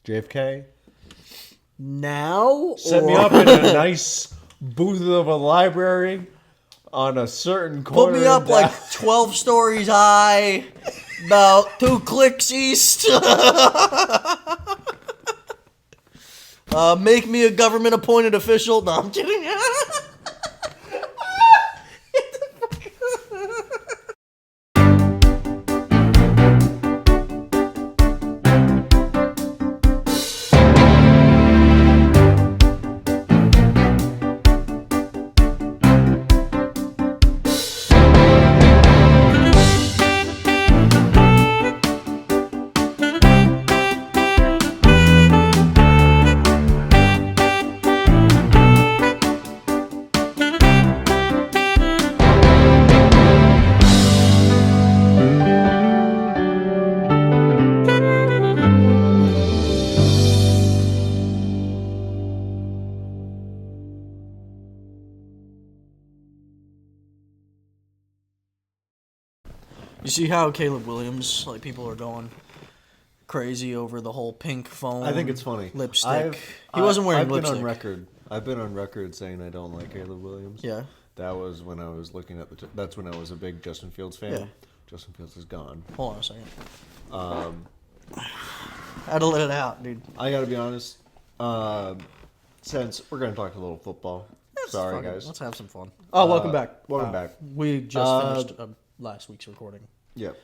JFK. Now? Set me up in a nice booth of a library on a certain corner. Put me up like 12 stories high, about 2 clicks east. Make me a government-appointed official. No, I'm kidding. You see how Caleb Williams, like, people are going crazy over the whole pink phone. I think it's funny. Lipstick. He wasn't wearing lipstick. I've been on record saying I don't like Caleb Williams. Yeah. That was when I was looking at that's when I was a big Justin Fields fan. Yeah. Justin Fields is gone. Hold on a second. I had to let it out, dude. I gotta be honest. Since we're gonna talk a little football. Sorry, guys. Let's have some fun. Oh, welcome back. Welcome back. We just finished last week's recording. Yep.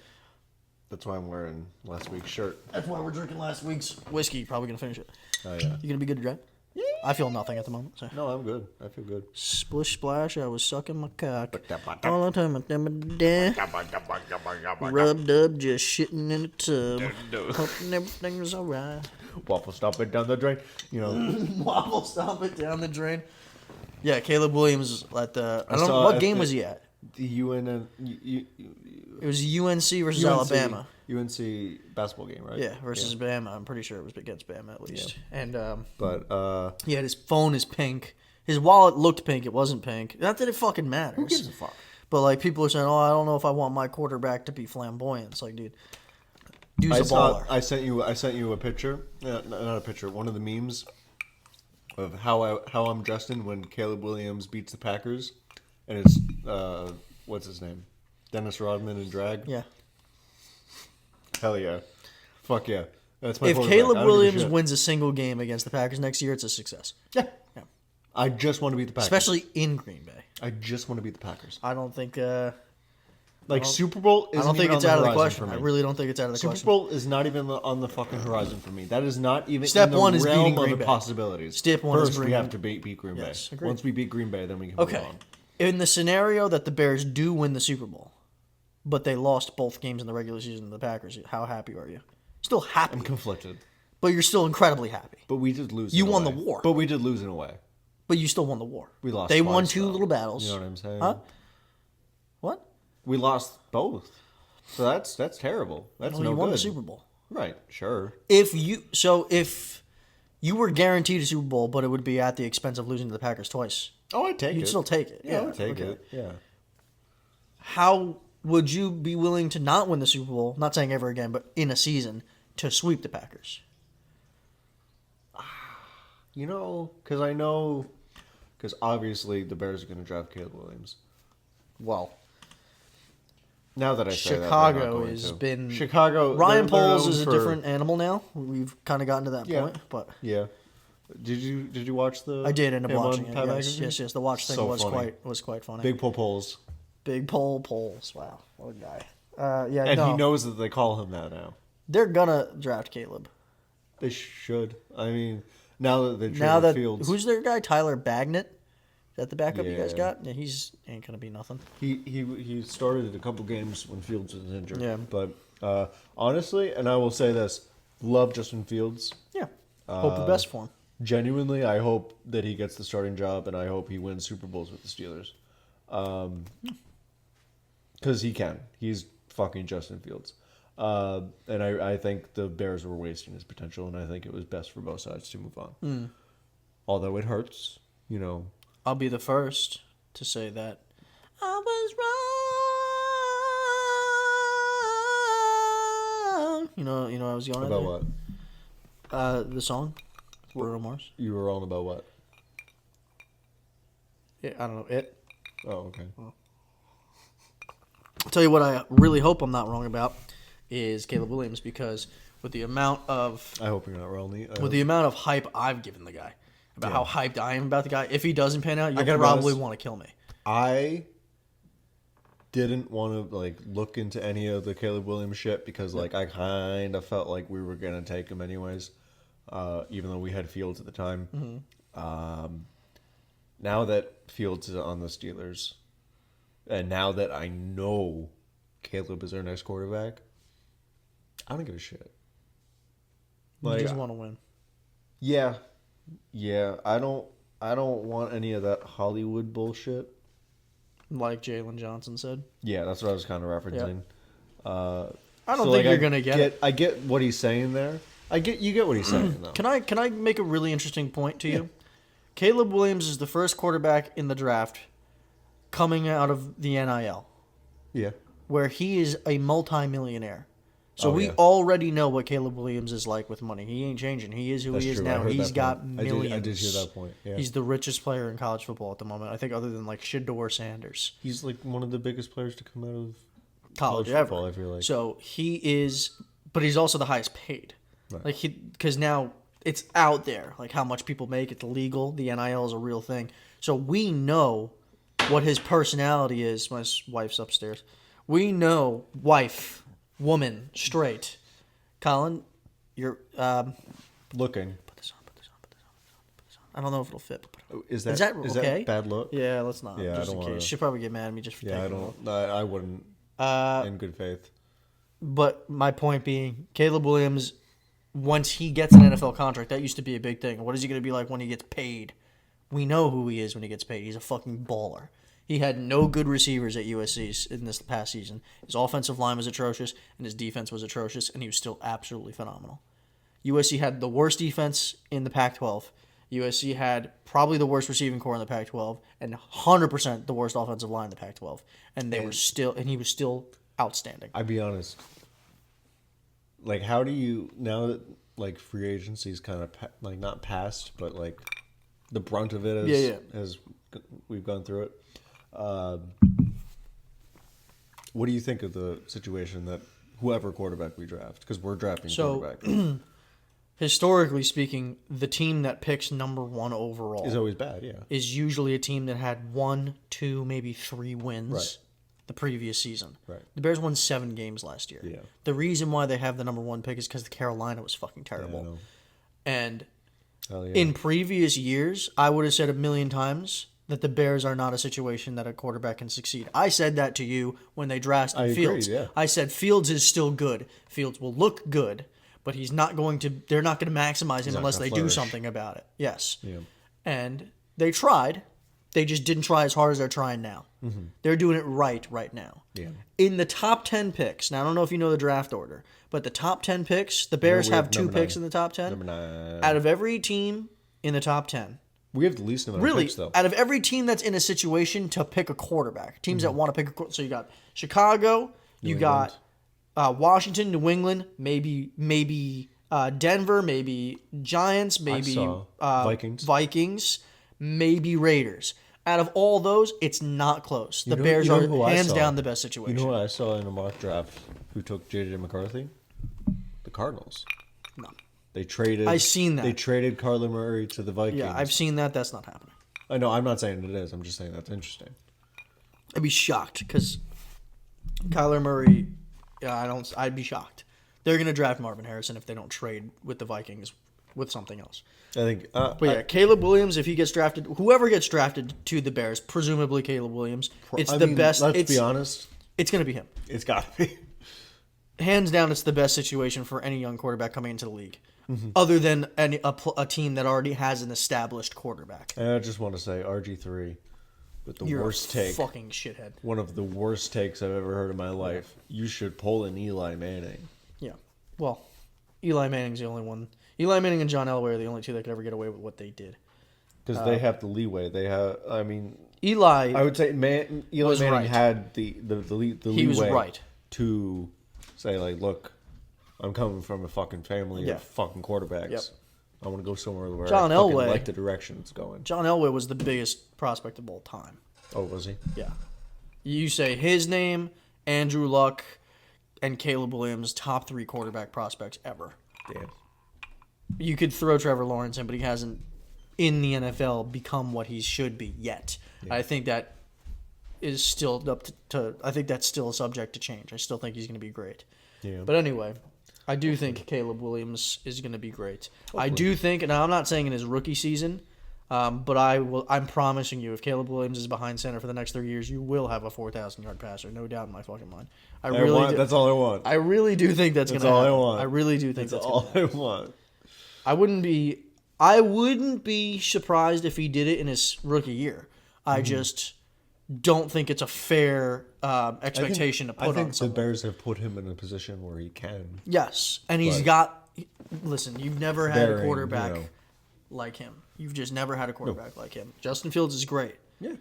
That's why I'm wearing last week's shirt. That's why we're drinking last week's whiskey. Probably gonna finish it. Oh yeah. You gonna be good to drive? Yeah. I feel nothing at the moment. So. No, I'm good. I feel good. Splish splash, I was sucking my cock all the time. Rubbed up, just shitting in the tub. Hoping everything was alright. Waffle stomp it down the drain. You know. Waffle stomp it down the drain. Yeah, Caleb Williams at the. I don't know what game was he at. The UN. It was UNC versus Alabama. UNC basketball game, right? Yeah, versus Bama. I'm pretty sure it was against Bama at least. Yeah. And but yeah, his phone is pink. His wallet looked pink. It wasn't pink. Not that it fucking matters. Who gives a fuck? But like people are saying, oh, I don't know if I want my quarterback to be flamboyant. It's like, dude, dude's a baller. I sent you a picture. Not a picture. One of the memes of how I'm dressed in when Caleb Williams beats the Packers, and it's what's his name, Dennis Rodman in drag. Yeah. Hell yeah. Fuck yeah. That's my If Caleb Williams wins a single game against the Packers next year, it's a success. Yeah. I just want to beat the Packers. Especially in Green Bay. I just want to beat the Packers. I don't think... Super Bowl isn't I don't think even it's on out the of the question. for me. I really don't think it's out of the Super question. Bowl is not even on the fucking horizon for me. That is not even Step in the one is realm beating of Green the Bay. possibilities. Step one is First, we bringing- have to beat Green Yes, Bay. agreed. Once we beat Green Bay, then we can Okay. move on. In the scenario that the Bears do win the Super Bowl, but they lost both games in the regular season to the Packers, how happy are you? Still happy. I'm conflicted. But you're still incredibly happy. But we did lose. You in a won way. the war. But we did lose in a way. But you still won the war. We lost. They won twice, 2 though. little battles. You know what I'm saying? Huh? What? We lost both. So that's terrible. That's Well, no you won good. the Super Bowl. Right. Sure. If you were guaranteed a Super Bowl, but it would be at the expense of losing to the Packers twice, Oh, I'd take it. you'd still take it. Yeah, I would take it. Yeah. How would you be willing to not win the Super Bowl? Not saying ever again, but in a season to sweep the Packers? You know, because obviously the Bears are going to draft Caleb Williams. Well, Now that I say Chicago that, has been Chicago. Ryan they're Poles known is a for- different animal now. We've kind of gotten to that Yeah. point, but Yeah. Did you watch the? I did end up him on watching it. Time Yes, Magazine? yes. The watch thing So was funny. quite funny. Big Poles. Big Poles. Wow, what a guy. Yeah, And no, he knows that they call him that now. they're gonna draft Caleb. They should. I mean, now that they Now traded that Fields, who's their guy? Tyler Bagnett. Is that the backup you guys Yeah. got? Yeah, he's ain't gonna be nothing. he started a couple games when Fields was injured. Yeah. But honestly, and I will say this: love Justin Fields. Yeah, hope the best for him. Genuinely, I hope that he gets the starting job, and I hope he wins Super Bowls with the Steelers. Because he can. He's fucking Justin Fields. And I think the Bears were wasting his potential, and I think it was best for both sides to move on. Although it hurts, you know. I'll be the first to say that I was wrong. You know, I was yelling About at what? The song, Bruno Mars. You were wrong about what? Yeah, I don't know it. Oh, okay. I'll tell you what I really hope I'm not wrong about is Caleb Williams, because with the amount of I hope you're not wrong. with the amount of hype I've given the guy, about how hyped I am about the guy, if he doesn't pan out, you'll gotta be probably honest. want to kill me. I didn't want to like look into any of the Caleb Williams shit because like I kind of felt like we were gonna take him anyways, even though we had Fields at the time. Now that Fields is on the Steelers, and now that I know Caleb is our next quarterback, I don't give a shit. You just want to win. Yeah, I don't want any of that Hollywood bullshit. Like Jalen Johnson said. Yeah, that's what I was kind of referencing. I don't think you're gonna get it. I get what he's saying there. You get what he's saying though. Can I make a really interesting point to you? Caleb Williams is the first quarterback in the draft coming out of the NIL, Yeah, where he is a multimillionaire. So Oh, we yeah. already know what Caleb Williams is like with money. He ain't changing. He is who that's he is true. I now. heard He's that got point. millions. I did hear that point. Yeah, He's the richest player in college football at the moment. I think, other than like Shedeur Sanders, he's like one of the biggest players to come out of college football. ever. I feel like. So he is, but he's also the highest paid. Right. Like because now it's out there, like how much people make. It's legal. The NIL is a real thing. So we know what his personality is. My wife's upstairs. We know woman, straight. Colin, you're Looking, put this on. I don't know if it'll fit. But is Is that okay? bad look? yeah, let's not. Yeah, I just don't in wanna- case. She'll probably get mad at me just for Yeah, I taking don't. I wouldn't. In good faith. But my point being, Caleb Williams, once he gets an NFL contract, that used to be a big thing. What is he going to be like when he gets paid? We know who he is when he gets paid. He's a fucking baller. He had no good receivers at USC in this past season. His offensive line was atrocious, and his defense was atrocious, and he was still absolutely phenomenal. USC had the worst defense in the Pac-12. USC had probably the worst receiving core in the Pac-12, and 100% the worst offensive line in the Pac-12. And he was still outstanding. I'd be honest. Like, how do you now that like free agency's kind of like not passed, but like the brunt of it as we've gone through it. What do you think of the situation that whoever quarterback we draft, because we're drafting quarterback, Historically speaking, the team that picks number one overall is always bad. Yeah, is usually a team that had 1, 2, maybe 3 wins Right. the previous season. Right. The Bears won 7 games last year. Yeah. The reason why they have the number 1 pick is because Carolina was fucking terrible. I know. And Hell yeah. in previous years, I would have said a million times that the Bears are not a situation that a quarterback can succeed. I said that to you when they drafted I Fields. agreed, yeah. I said Fields is still good. Fields will look good, but he's not going to. They're not going to maximize him not unless gonna they do flourish. something about it. Yes. Yeah. And they tried. They just didn't try as hard as they're trying now. Mm-hmm. They're doing it right now. Yeah. In the top 10 picks, now I don't know if you know the draft order, but the top 10 picks, the Bears we have have 2 number picks 9. in the top 10. Number 9. Out of every team in the top 10, We have the least amount of really, picks, though. out of every team that's in a situation to pick a quarterback, teams Mm-hmm. that want to pick a quarterback. So you got Chicago, you got Washington, New England, maybe Denver, maybe Giants, maybe saw Vikings, maybe Raiders. Out of all those, it's not close. The Bears you know who are I hands saw? down the best You situation. know what I saw in a mock draft who took J.J. McCarthy? The Cardinals. No. They traded. I seen that. They traded Kyler Murray to the Vikings. Yeah, I've seen that. That's not happening. I know. I'm not saying it is. I'm just saying that's interesting. I'd be shocked because Kyler Murray. Yeah, I'd be shocked. They're gonna draft Marvin Harrison if they don't trade with the Vikings with something else. I think. But yeah, Caleb Williams, if he gets drafted, whoever gets drafted to the Bears, presumably Caleb Williams, it's the best. Let's be honest. It's gonna be him. It's got to be. Hands down, it's the best situation for any young quarterback coming into the league, Mm-hmm. other than a team that already has an established quarterback. And I just want to say RG3 with the You're worst a take. fucking shithead. One of the worst takes I've ever heard in my life. You should pull an Eli Manning. Yeah. Well, Eli Manning's the only one. Eli Manning and John Elway are the only two that could ever get away with what they did. Because they have the leeway. They have. I mean, Eli, I would say Eli was Manning right. had the leeway he was right. to say like, look, I'm coming from a fucking family Yeah. of fucking quarterbacks. Yep. I want to go somewhere where John I fucking Elway. like the direction it's going. John Elway was the biggest prospect of all time. Oh, was he? Yeah. You say his name, Andrew Luck, and Caleb Williams, top 3 quarterback prospects ever. Damn. You could throw Trevor Lawrence in, but he hasn't, in the NFL, become what he should be yet. Yeah. I think that is still up to I think that's still subject to change. I still think he's going to be great. Yeah. But anyway, I do think Caleb Williams is going to be great. I do think, and I'm not saying in his rookie season, but I'm promising you, if Caleb Williams is behind center for the next 3 years, you will have a 4,000-yard passer, no doubt in my fucking mind. That's all I want. I really do think that's going to happen. all I want. I really do think That's that's all gonna I want. I wouldn't be surprised if he did it in his rookie year. I just don't think it's a fair expectation to put I on think the someone. Bears have put him in a position where he can. Yes, and he's But- got. Listen, you've never had a Bearing, quarterback you know. like him. You've just never had a quarterback like him. Justin Fields is great. Yeah.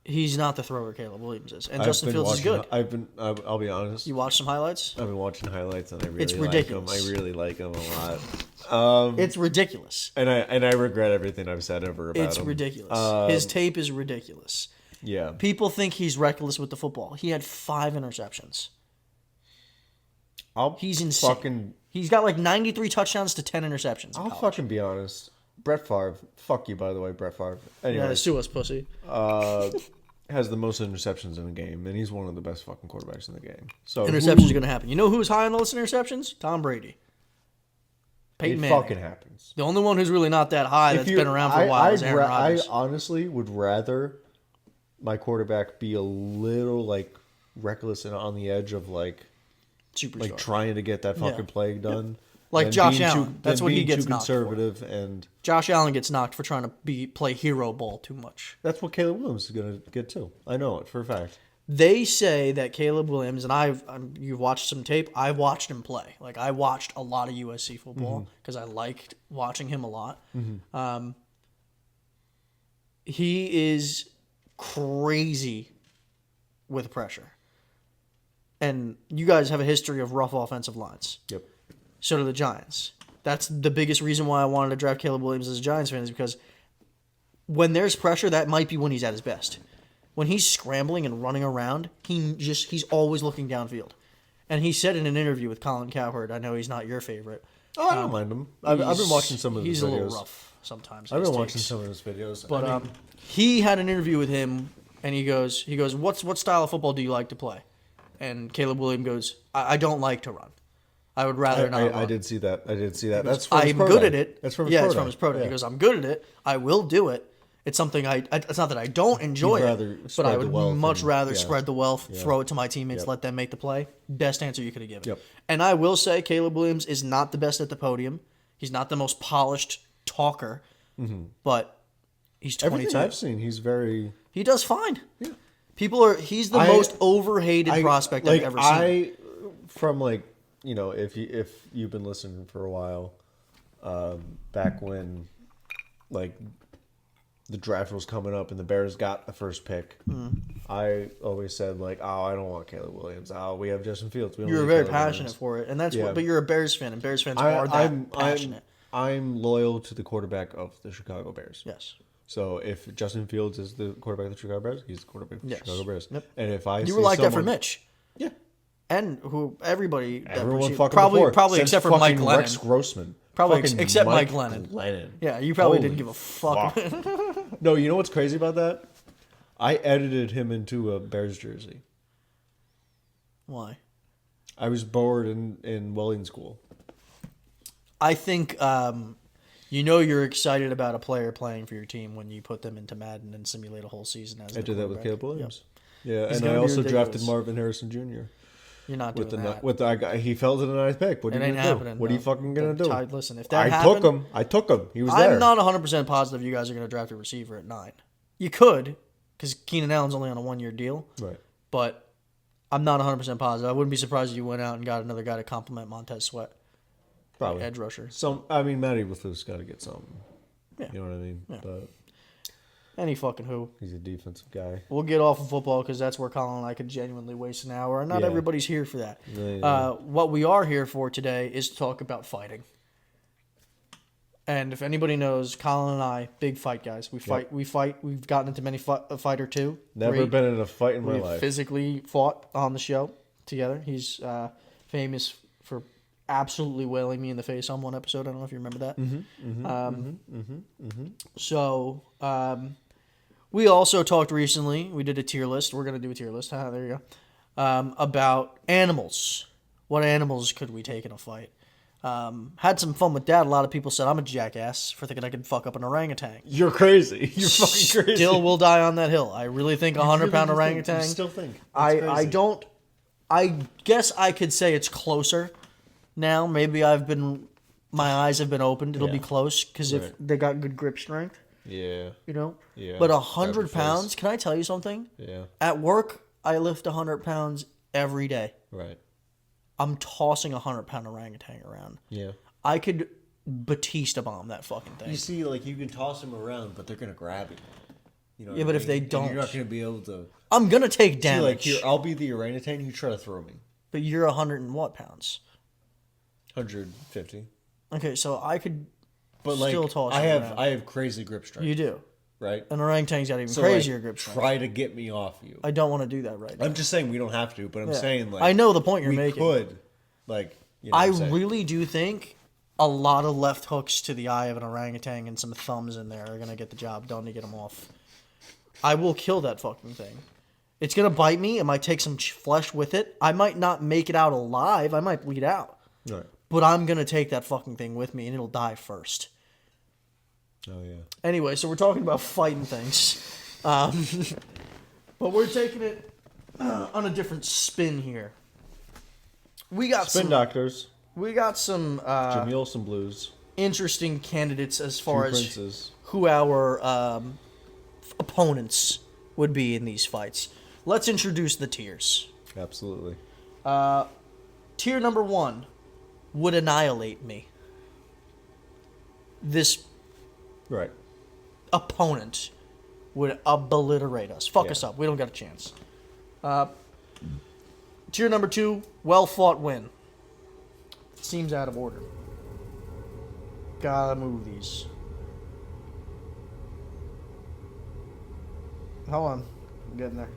He's not the thrower Caleb Williams is, and Justin Fields is good. I'll be honest. You watch some highlights. I've been watching highlights and I really It's like ridiculous. him. I really like him a lot. It's ridiculous. And I regret everything I've said ever about It's him. ridiculous. His tape is ridiculous. Yeah. People think he's reckless with the football. He had 5 interceptions. He's insane. fucking He's got like 93 touchdowns to 10 interceptions. in I'll college. fucking be honest. Brett Favre, fuck you by the way, Brett Favre. Yeah, Anyway, sue us, pussy. has the most interceptions in the game, and he's one of the best fucking quarterbacks in the game. So Interceptions are going to happen. You know who's high on the list of interceptions? Tom Brady. Peyton It Manning. fucking happens. The only one who's really not that high that's been around for a while is Aaron Rodgers. I honestly would rather my quarterback be a little like reckless and on the edge of like Superstar. trying to get that fucking play done. Like than Josh being Allen. That's than what he being gets too knocked for. conservative, and Josh Allen gets knocked for trying to play hero ball too much. that's what Caleb Williams is gonna get too. I know it for a fact. They say that Caleb Williams, and you've watched some tape. I watched him play. Like I watched a lot of USC football because I liked watching him a lot. He is crazy with pressure, and you guys have a history of rough offensive lines. Yep. So do the Giants. That's the biggest reason why I wanted to draft Caleb Williams as a Giants fan is because when there's pressure, that might be when he's at his best. When he's scrambling and running around, he's always looking downfield. And he said in an interview with Colin Cowherd, I know he's not your favorite. Oh, I don't mind him. I've been watching some of his He's videos. a little rough sometimes. I've his been watching takes. some of his videos. But I mean, he had an interview with him, and he goes, what style of football do you like to play? And Caleb Williams goes, I don't like to run. I would rather not run. I did see that. That's from his I'm pro good day. at it. That's from his yeah, pro it's day. from his pro day. Yeah. He goes, I'm good at it. I will do it. It's something it's not that I don't enjoy You'd it, rather but spread I the would wealth much and- rather yeah. spread the wealth, Yeah. throw it to my teammates, Yep. let them make the play. Best answer you could have given. Yep. And I will say Caleb Williams is not the best at the podium. He's not the most polished talker, but he's 22. Everything I've seen, he's very. He does fine. Yeah. He's the most overhated prospect I've ever seen. From like if you've been listening for a while, back when like the draft was coming up and the Bears got the first pick, I always said like, oh, I don't want Caleb Williams. Oh, we have Justin Fields. We don't You were need very Caleb passionate Williams. for it, and that's Yeah. but you're a Bears fan, and Bears fans are that passionate. I'm loyal to the quarterback of the Chicago Bears. Yes. So if Justin Fields is the quarterback of the Chicago Bears, he's the quarterback of the Yes. Chicago Bears. Yep. And if I You see were like that for someone- Mitch. Yeah. And everybody Everyone that fucking probably before. probably Since except for Mike fucking Lennon. Rex Grossman. Probably Fucking except Mike Lennon. Lennon. Yeah, you probably Holy didn't give a fuck. No, you know what's crazy about that? I edited him into a Bears jersey. Why? I was bored in welding school. I think you're excited about a player playing for your team when you put them into Madden and simulate a whole season as I the did that with quarterback. Caleb Williams. Yeah, He's and gonna I be also ridiculous. drafted Marvin Harrison Jr. Yep. You're not with doing that. with the guy. He fell to the ninth pick. What are It you ain't gonna do? happening. What are you no. fucking gonna do? Listen, if that I happened, took him. I took him. He was there. I'm not 100% positive you guys are going to draft a receiver at 9. You could, because Keenan Allen's only on a 1-year deal, Right. but I'm not 100% positive. I wouldn't be surprised if you went out and got another guy to complement Montez Sweat, Probably. edge rusher. Matty Eberflus got to get something. Yeah. You know what I mean? Yeah. But Any fucking who. He's a defensive guy. We'll get off of football because that's where Colin and I could genuinely waste an hour. And not Yeah. everybody's here for that. Yeah. What we are here for today is to talk about fighting. And if anybody knows, Colin and I, big fight guys. We fight. We fight. We've gotten into many a fight or two. Never three. been in a fight in my We've life. physically fought on the show together. He's famous for absolutely wailing me in the face on one episode. I don't know if you remember that. So we also talked recently. We did a tier list. We're gonna do a tier list. There you go. About animals. What animals could we take in a fight? Had some fun with that. A lot of people said I'm a jackass for thinking I could fuck up an orangutan. You're crazy. You're fucking crazy. Still will die on that hill. I really think a 100-pound orangutan. You still think? I don't. I guess I could say it's closer now. Maybe my eyes have been opened. It'll be Yeah. close because if Right. they got good grip strength, Yeah. you know. Yeah. But That'd 100 be pounds. close. Can I tell you something? Yeah. At work, I lift 100 pounds every day. Right. I'm tossing a 100-pound orangutan around. Yeah. I could Batista bomb that fucking thing. You see, like, you can toss them around, but they're gonna grab you. You know. Yeah, but if they don't- you're not gonna be able to. I'm gonna take See, damage. like, here, I'll be the orangutan. You try to throw me. But you're 100 and what pounds? 150. Okay, so I could But like, still toss I you have around. I have crazy grip strength. You do. Right. An orangutan's got even So, crazier like, grip strength. try to get me off you. I don't want to do that right now. I'm just saying we don't have to, but I'm Yeah. saying like I know the point you're we making. could, like, you know I what I'm saying? really do think a lot of left hooks to the eye of an orangutan and some thumbs in there are going to get the job done to get him off. I will kill that fucking thing. It's going to bite me. It might take some flesh with it. I might not make it out alive. I might bleed out. Right. But I'm going to take that fucking thing with me and it'll die first. Oh yeah. Anyway, so we're talking about fighting things. But we're taking it on a different spin here. We got Spin some doctors. We got some Jamil, some blues. interesting candidates as far Two as princes. who our opponents would be in these fights. Let's introduce the tiers. Absolutely. Tier number 1 would annihilate me. This Right. opponent would obliterate us. Fuck Yeah. us up. We don't got a chance. Tier number 2, well-fought win. Seems out of order. Gotta move these. Hold on. I'm getting there.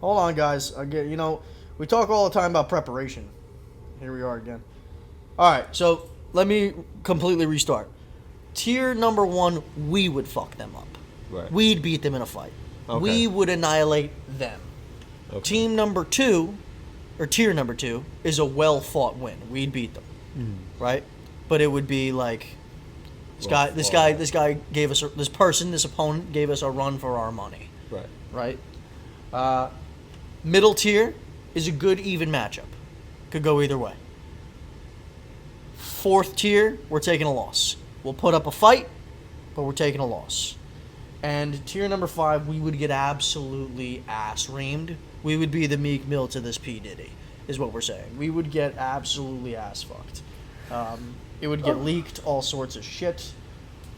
Hold on, guys. We talk all the time about preparation. Here we are again. All right, so let me completely restart. Tier number 1, we would fuck them up. Right. We'd beat them in a fight. Okay. We would annihilate them. Okay. Tier number 2 is a well-fought win. We'd beat them, right? But it would be like this opponent gave us a run for our money, Right. right? Middle tier is a good even matchup. Could go either way. 4th tier, we're taking a loss. We'll put up a fight, but we're taking a loss. And tier number 5, we would get absolutely ass-reamed. We would be the Meek Mill to this P. Diddy, is what we're saying. We would get absolutely ass-fucked. It would get leaked, all sorts of shit.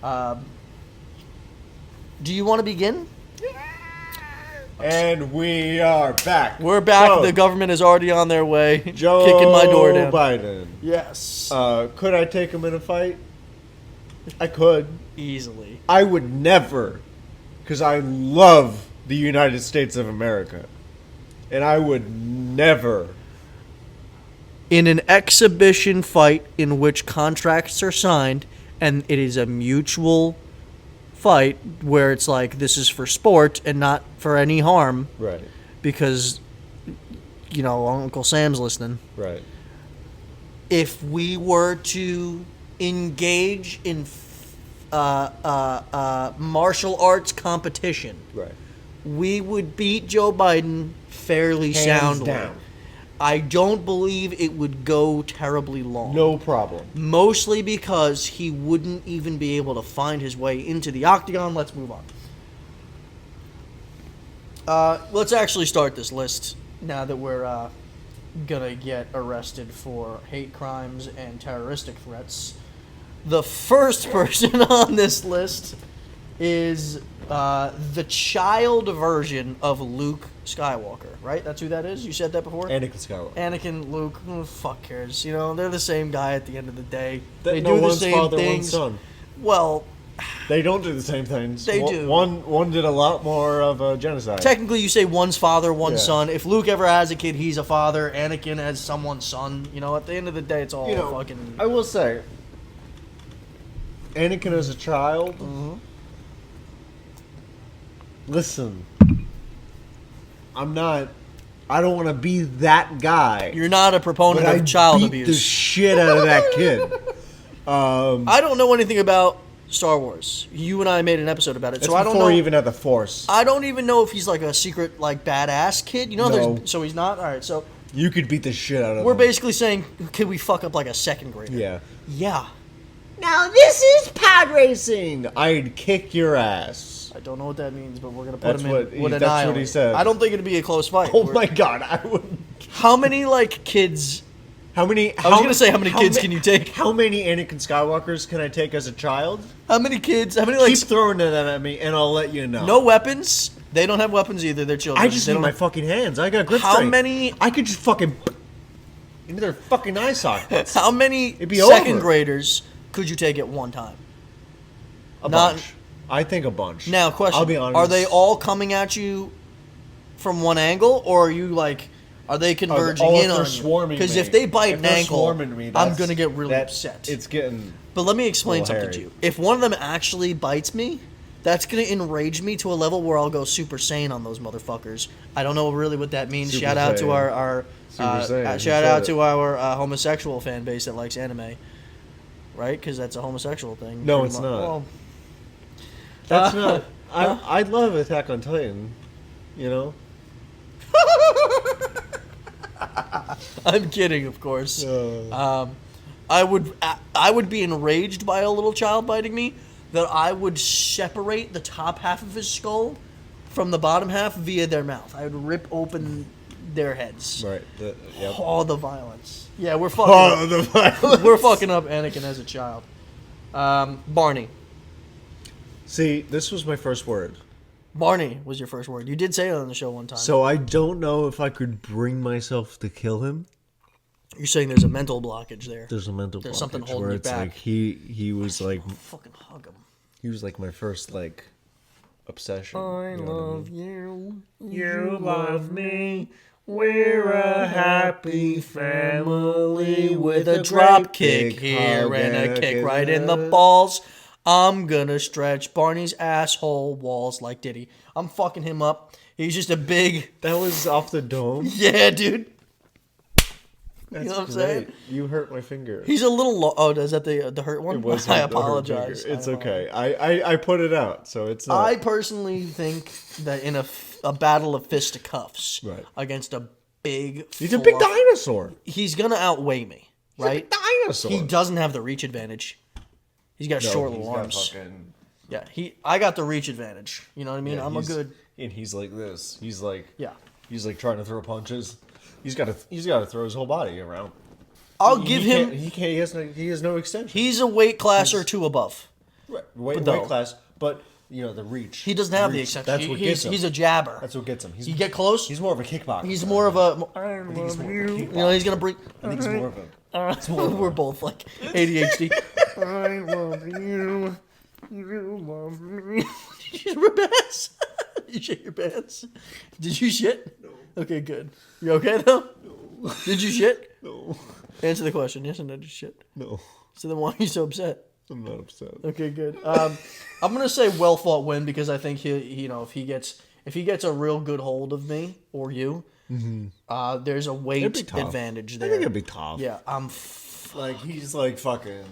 Do you want to begin? And we are back. We're back. So, The government is already on their way, Joe kicking my door down. Biden. Yes. Could I take him in a fight? I could. Easily. I would never, because I love the United States of America, and I would never. In an exhibition fight in which contracts are signed and it is a mutual fight where it's like this is for sport and not for any harm Right. because Uncle Sam's listening. Right. If we were to engage in martial arts competition, Right. we would beat Joe Biden fairly Hands soundly. down. I don't believe it would go terribly long. No problem. Mostly because he wouldn't even be able to find his way into the octagon. Let's move on. Let's actually start this list now that we're gonna get arrested for hate crimes and terroristic threats. The first person on this list is the child version of Luke Skywalker, right? That's who that is? You said that before? Anakin Skywalker. Anakin, Luke, who the fuck cares? You know, they're the same guy at the end of the day. That They no do the one's same father, things. one son. Well, They don't do the same things. They do. One did a lot more of a genocide. technically you say one's father, one's Yeah. son. If Luke ever has a kid, he's a father. Anakin has someone's son. You know, at the end of the day, it's all You know, fucking... I will say, Anakin as a child. Mm-hmm. Listen, I don't want to be that guy. You're not a proponent but I of child beat abuse. the shit out of that kid. I don't know anything about Star Wars. You and I made an episode about it, It's so I don't before know. he even had the Force. I don't even know if he's like a secret, like badass kid. You know, No. so he's not. All right, so You could beat the shit out of we're him. basically saying, could we fuck up like a second grader? Yeah. Yeah. Now this is pod racing. I'd kick your ass. I don't know what that means, but we're gonna put That's him what in. he- Would that's what he annihilate. said. I don't think it'd be a close fight. Oh my god, I would. How many like kids? How many? I was gonna say, how many kids can you take? How many Anakin Skywalkers can I take as a child? How many kids? How many like? Keep throwing them at me, and I'll let you know. No weapons. They don't have weapons either. They're children. I just They need don't my have- fucking hands. I got grip How strength. many- I could just fucking into their fucking eye sockets. How many It'd be second over. graders could you take at one time? A Not- bunch. I think a bunch. Now, question: I'll be honest. Are they all coming at you from one angle, or are you like? Are they converging all in if they're on you? swarming Because me. if they bite If an they're ankle, swarming me, I'm that's- gonna get really that- upset. It's getting. But let me explain little something hairy. to you. If one of them actually bites me, that's gonna enrage me to a level where I'll go Super Saiyan on those motherfuckers. I don't know really what that means. Super Shout out to Saiyan. our Super Saiyan, you shout said out it. to our homosexual fan base that likes anime, right? Because that's a homosexual thing. No, pretty it's much. not. Well, That's not. I love Attack on Titan. You know. I'm kidding, of course. Uh, I would be enraged by a little child biting me. That I would separate the top half of his skull from the bottom half via their mouth. I would rip open their heads. right. Yep. All the violence. Yeah, we're fucking. Oh, the violence. We're fucking up Anakin as a child. Barney. See, this was my first word. Barney was your first word. You did say it on the show one time. So I don't know if I could bring myself to kill him. You're saying there's a mental blockage there. There's a mental There's blockage something holding where you it's back. like he was like Fucking hug him. he was like my first like obsession. I you know what love mean? you. You love me. We're a happy family With a drop kick here and a kick right in the balls. I'm gonna stretch Barney's asshole walls like Diddy. I'm fucking him up. He's just a big. That was off the dome. Yeah, dude. That's know what I'm great. saying? You hurt my finger. He's a little. Oh, is that the hurt one? It was I the hurt apologize. finger. It's I okay. I put it out, so it's not. I personally think that in a battle of fisticuffs Right. against a big. He's a big fluff- dinosaur. He's gonna outweigh me, He's a right? big dinosaur. He doesn't have the reach advantage. He's got No, short he's little got arms. fucking- Yeah, I got the reach advantage. You know what I mean? Yeah, I'm a he's- good. And he's like this. He's like. Yeah. He's like trying to throw punches. He's got to throw his whole body around. I'll give him. He has no extension. He's a weight class or two above. Right, weight though- class, but you know the reach. He doesn't have the Reach, extension. That's what gets him. He's a jabber. That's what gets him. You get close. He's more of a kickboxer. He's more of a. I think he's more of a You know, he's gonna bring. I think he's more of a. We're both like ADHD. I love you. You love me. Did you rip ass? You shit your pants? Did you shit? No. Okay, good. You okay though? No. Did you shit? No, Answer the question. Yes or no? Did you shit? no, So then why are you so upset? I'm not upset. Okay, good. I'm gonna say well fought win because I think he if he gets a real good hold of me or you, there's a It'd be weight tough. advantage I there. think it'd be tough. Yeah, Like he's like fucking,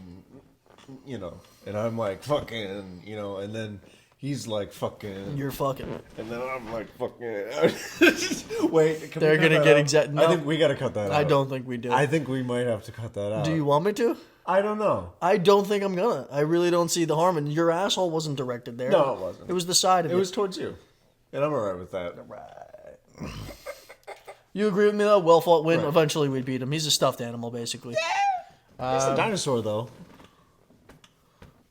you know, and I'm like fucking, you know, and then he's like fucking. You're fucking. And then I'm like fucking. Wait, can They're we cut gonna that get out? exact. I No, think we gotta cut that out. I don't think we do. I think we might have to cut that out. Do you want me to? I don't know. I don't think I'm gonna. I really don't see the harm. And your asshole wasn't directed there. No, it wasn't. It was the side of It was towards you, and I'm alright with that. right. You agree with me though? Well fought win. Right. Eventually we'd beat him. He's a stuffed animal, basically. He's a dinosaur, though.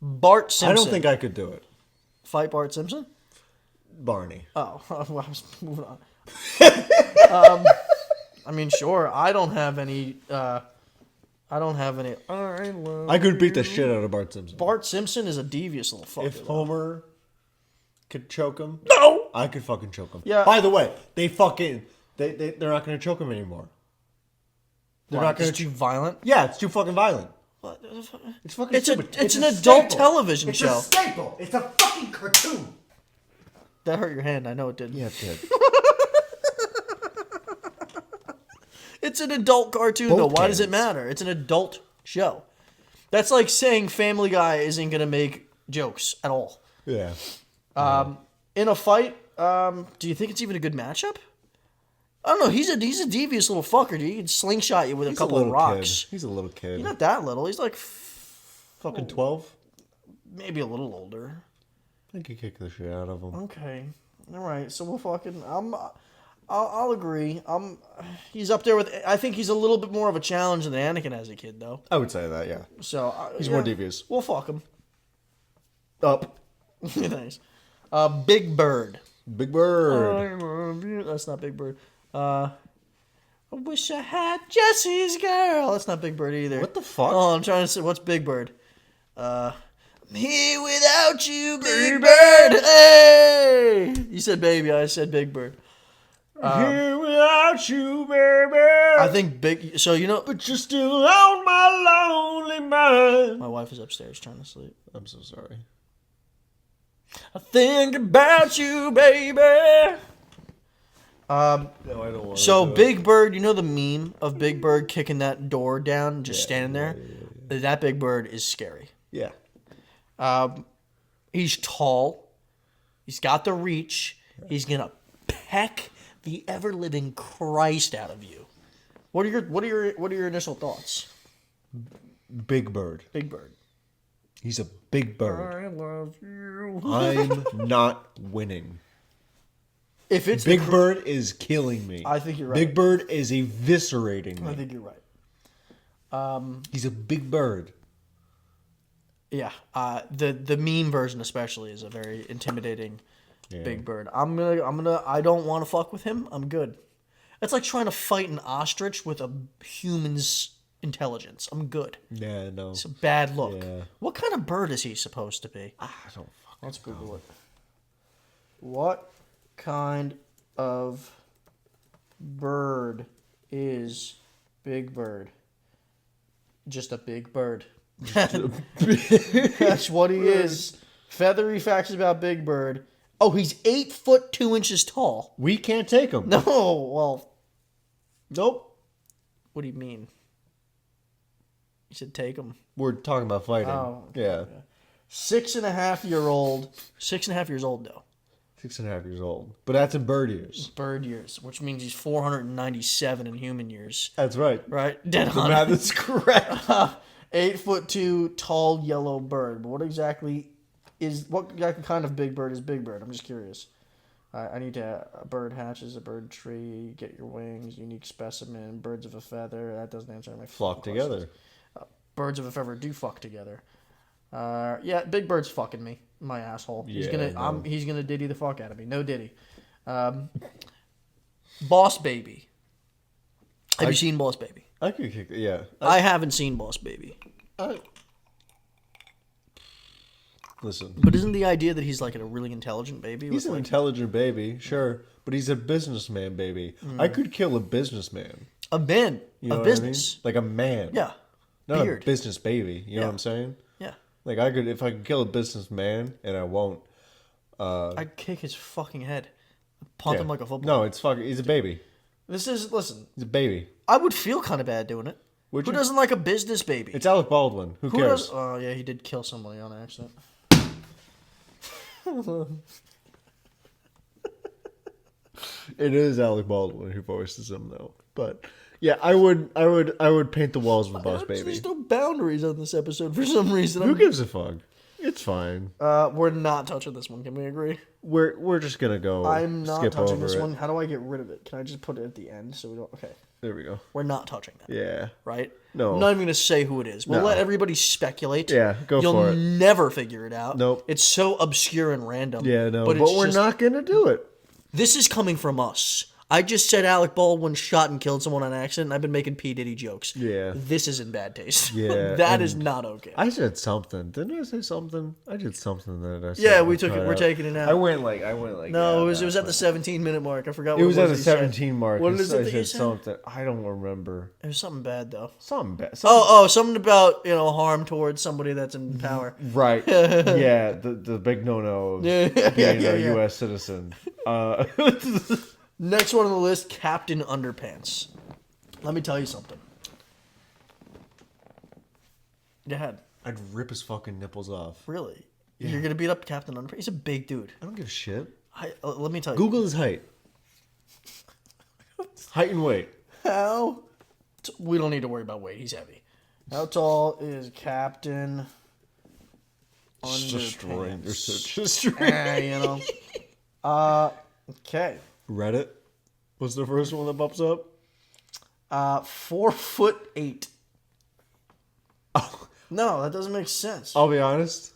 Bart Simpson. I don't think I could do it. Fight Bart Simpson? Barney. Oh, I was moving on. I mean, sure. I don't have any. I love I could beat the shit out of Bart Simpson. Bart Simpson is a devious little fucker. If though. Homer could choke him, No. I could fucking choke him. Yeah. By the way, they're not gonna choke him anymore. They're Why? not gonna. It's too violent. Yeah, it's too fucking violent. What? It's fucking It's stupid. it's an a adult staple. television it's show. a staple. It's a fucking cartoon. That hurt your hand. I know it did. Yeah, it did. It's an adult cartoon, though. Why does it matter? It's an adult show. That's like saying Family Guy isn't going to make jokes at all. Yeah. In a fight, do you think it's even a good matchup? I don't know. He's a devious little fucker, dude. He can slingshot you with a couple of rocks. He's a little kid. He's not that little. He's like fucking 12. maybe a little older. I could kick the shit out of him. Okay. All right. So we'll fucking. I'll agree. He's up there with. I think he's a little bit more of a challenge than Anakin as a kid, though. I would say that, yeah. So He's more devious. We'll fuck him. Up. Thanks. Big Bird. Big Bird. I love you. That's not Big Bird. I wish I had Jesse's girl. That's not Big Bird either. What the fuck? Oh, I'm trying to say, what's Big Bird? I'm here without you, Big Bird. Hey! You said baby, I said Big Bird. Here without you, baby. I think Big. So you know, But you're still on my lonely mind. my wife is upstairs trying to sleep. I'm so sorry. I think about you, baby. No, I don't want So Big Bird, you know the meme of Big Bird kicking that door down, just standing there. That Big Bird is scary. Yeah. He's tall. He's got the reach. He's gonna peck the ever living Christ out of you. What are your initial thoughts? Big Bird. Big Bird. He's a big bird. I love you. I'm not winning. If it's Big Bird is killing me. I think you're right. Big Bird is eviscerating I me. think you're right. He's a big bird. Yeah. The meme version especially is a very intimidating Big Bird. I don't want to fuck with him. I'm good. It's like trying to fight an ostrich with a human's intelligence. I'm good. Yeah, no. It's a bad look. Yeah. What kind of bird is he supposed to be? I don't fucking Let's Google it. What kind of bird is Big Bird? Just a big bird. That's what he is. Feathery facts about Big Bird. Oh, he's 8 foot 2 inches tall. We can't take him. No, well, Nope. what do you mean? You said take him. We're talking about fighting. Oh, okay. Yeah. 6.5 year old. 6.5 years old though. 6.5 years old. But that's in bird years. Bird years, which means he's 497 in human years. That's right. Right? Dead The on. math is correct. 8 foot 2 tall yellow bird. But what exactly kind of big bird is Big Bird? I'm just curious. I need to. A bird hatches, a bird tree, get your wings, unique specimen, birds of a feather. That doesn't answer my Flock questions. together. Birds of a feather do fuck together. Yeah, Big Bird's fucking me, my asshole. He's gonna Diddy the fuck out of me. No Diddy. Boss Baby. Have you seen Boss Baby? I could kick it, yeah. I haven't seen Boss Baby. Listen. But isn't the idea that he's like a really intelligent baby? He's an intelligent baby, sure. But he's a businessman baby. I could kill a businessman. A man, You know a what business. I mean? Like a man. Yeah, Not beard. a business baby. You know Yeah. what I'm saying? Yeah, Like if I could kill a businessman and I won't. I'd kick his fucking head, punt Yeah. him like a football. No, it's fucking. He's a baby. Listen. He's a baby. I would feel kind of bad doing it. Would Who you? doesn't like a business baby? It's Alec Baldwin. Who Who cares? does? Oh yeah, he did kill somebody on accident. It is Alec Baldwin who voices him though. But yeah, I would paint the walls with Boss Baby. There's no boundaries on this episode for some reason. Who gives a fuck? It's fine. We're not touching this one. Can we agree? We're just gonna go. I'm not skip touching over this it. one. How do I get rid of it? Can I just put it at the end so we don't? Okay, There we go. we're not touching that. Yeah. Right? No. I'm not even gonna say who it is. We'll No. let everybody speculate. Yeah, go You'll for it. never figure it out. Nope. It's so obscure and random. Yeah, no. But, But it's we're just, not gonna do it. This is coming from us. I just said Alec Baldwin shot and killed someone on accident. And I've been making P Diddy jokes. Yeah. This is in bad taste. Yeah, that is and not okay. I said something. Didn't I say something? I did something that I said. Yeah, we I'd took it. cut We're out. taking it out. I went like. No, yeah, it was at the but- 17-minute mark. I forgot. It What was at the he said. 17 mark. What and is it I that you said said? something. I don't remember. It was something bad though. Something bad. Something about harm towards somebody that's in power. Right. Yeah. The big no of Yeah, being yeah, a yeah. U.S. citizen. Next one on the list, Captain Underpants. Let me tell you something. Go ahead. I'd rip his fucking nipples off. Really? You're gonna beat up Captain Underpants? He's a big dude. I don't give a shit. Let me tell you. Google his height. Height and weight. How? We don't need to worry about weight. He's heavy. How tall is Captain Destroying. They're so Underpants? destroying. Okay. Reddit. What's the first one that pops up? 4'8". Oh, No, that doesn't make sense. I'll be honest.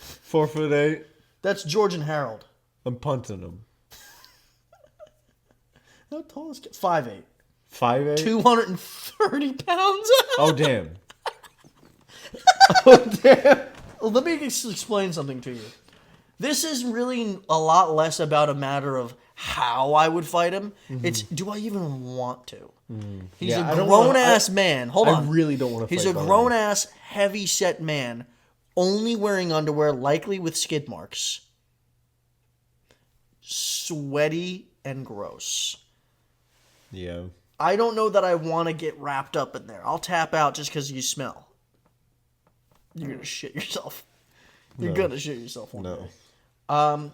4'8". That's George and Harold. I'm punting him. How tall is 5'8"? 5'8". 230 pounds? Oh damn. Well, let me explain something to you. This is really a lot less about a matter of how I would fight him. It's, do I even want to? He's Yeah, I a don't wanna- grown-ass man. Hold I on. really don't want to He's fight a Barney. grown-ass, heavy-set man, only wearing underwear, likely with skid marks. Sweaty and gross. Yeah. I don't know that I want to get wrapped up in there. I'll tap out just because you smell. You're going to shit yourself. You're No. going to shit yourself one No. day.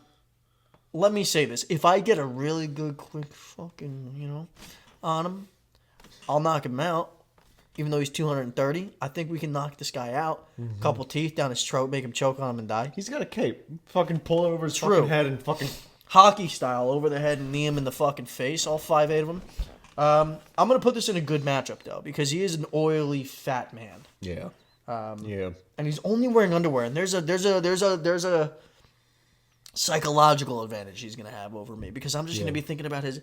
Let me say this. If I get a really good, quick fucking, on him, I'll knock him out. Even though he's 230, I think we can knock this guy out. Couple teeth down his throat, make him choke on him and die. He's got a cape. Fucking pull it over his True. fucking head and fucking. Hockey style, over the head and knee him in the fucking face, all 5'8" of them. I'm going to put this in a good matchup, though, because he is an oily, fat man. Yeah. Yeah. And he's only wearing underwear, and there's a psychological advantage he's gonna have over me because I'm just gonna be thinking about his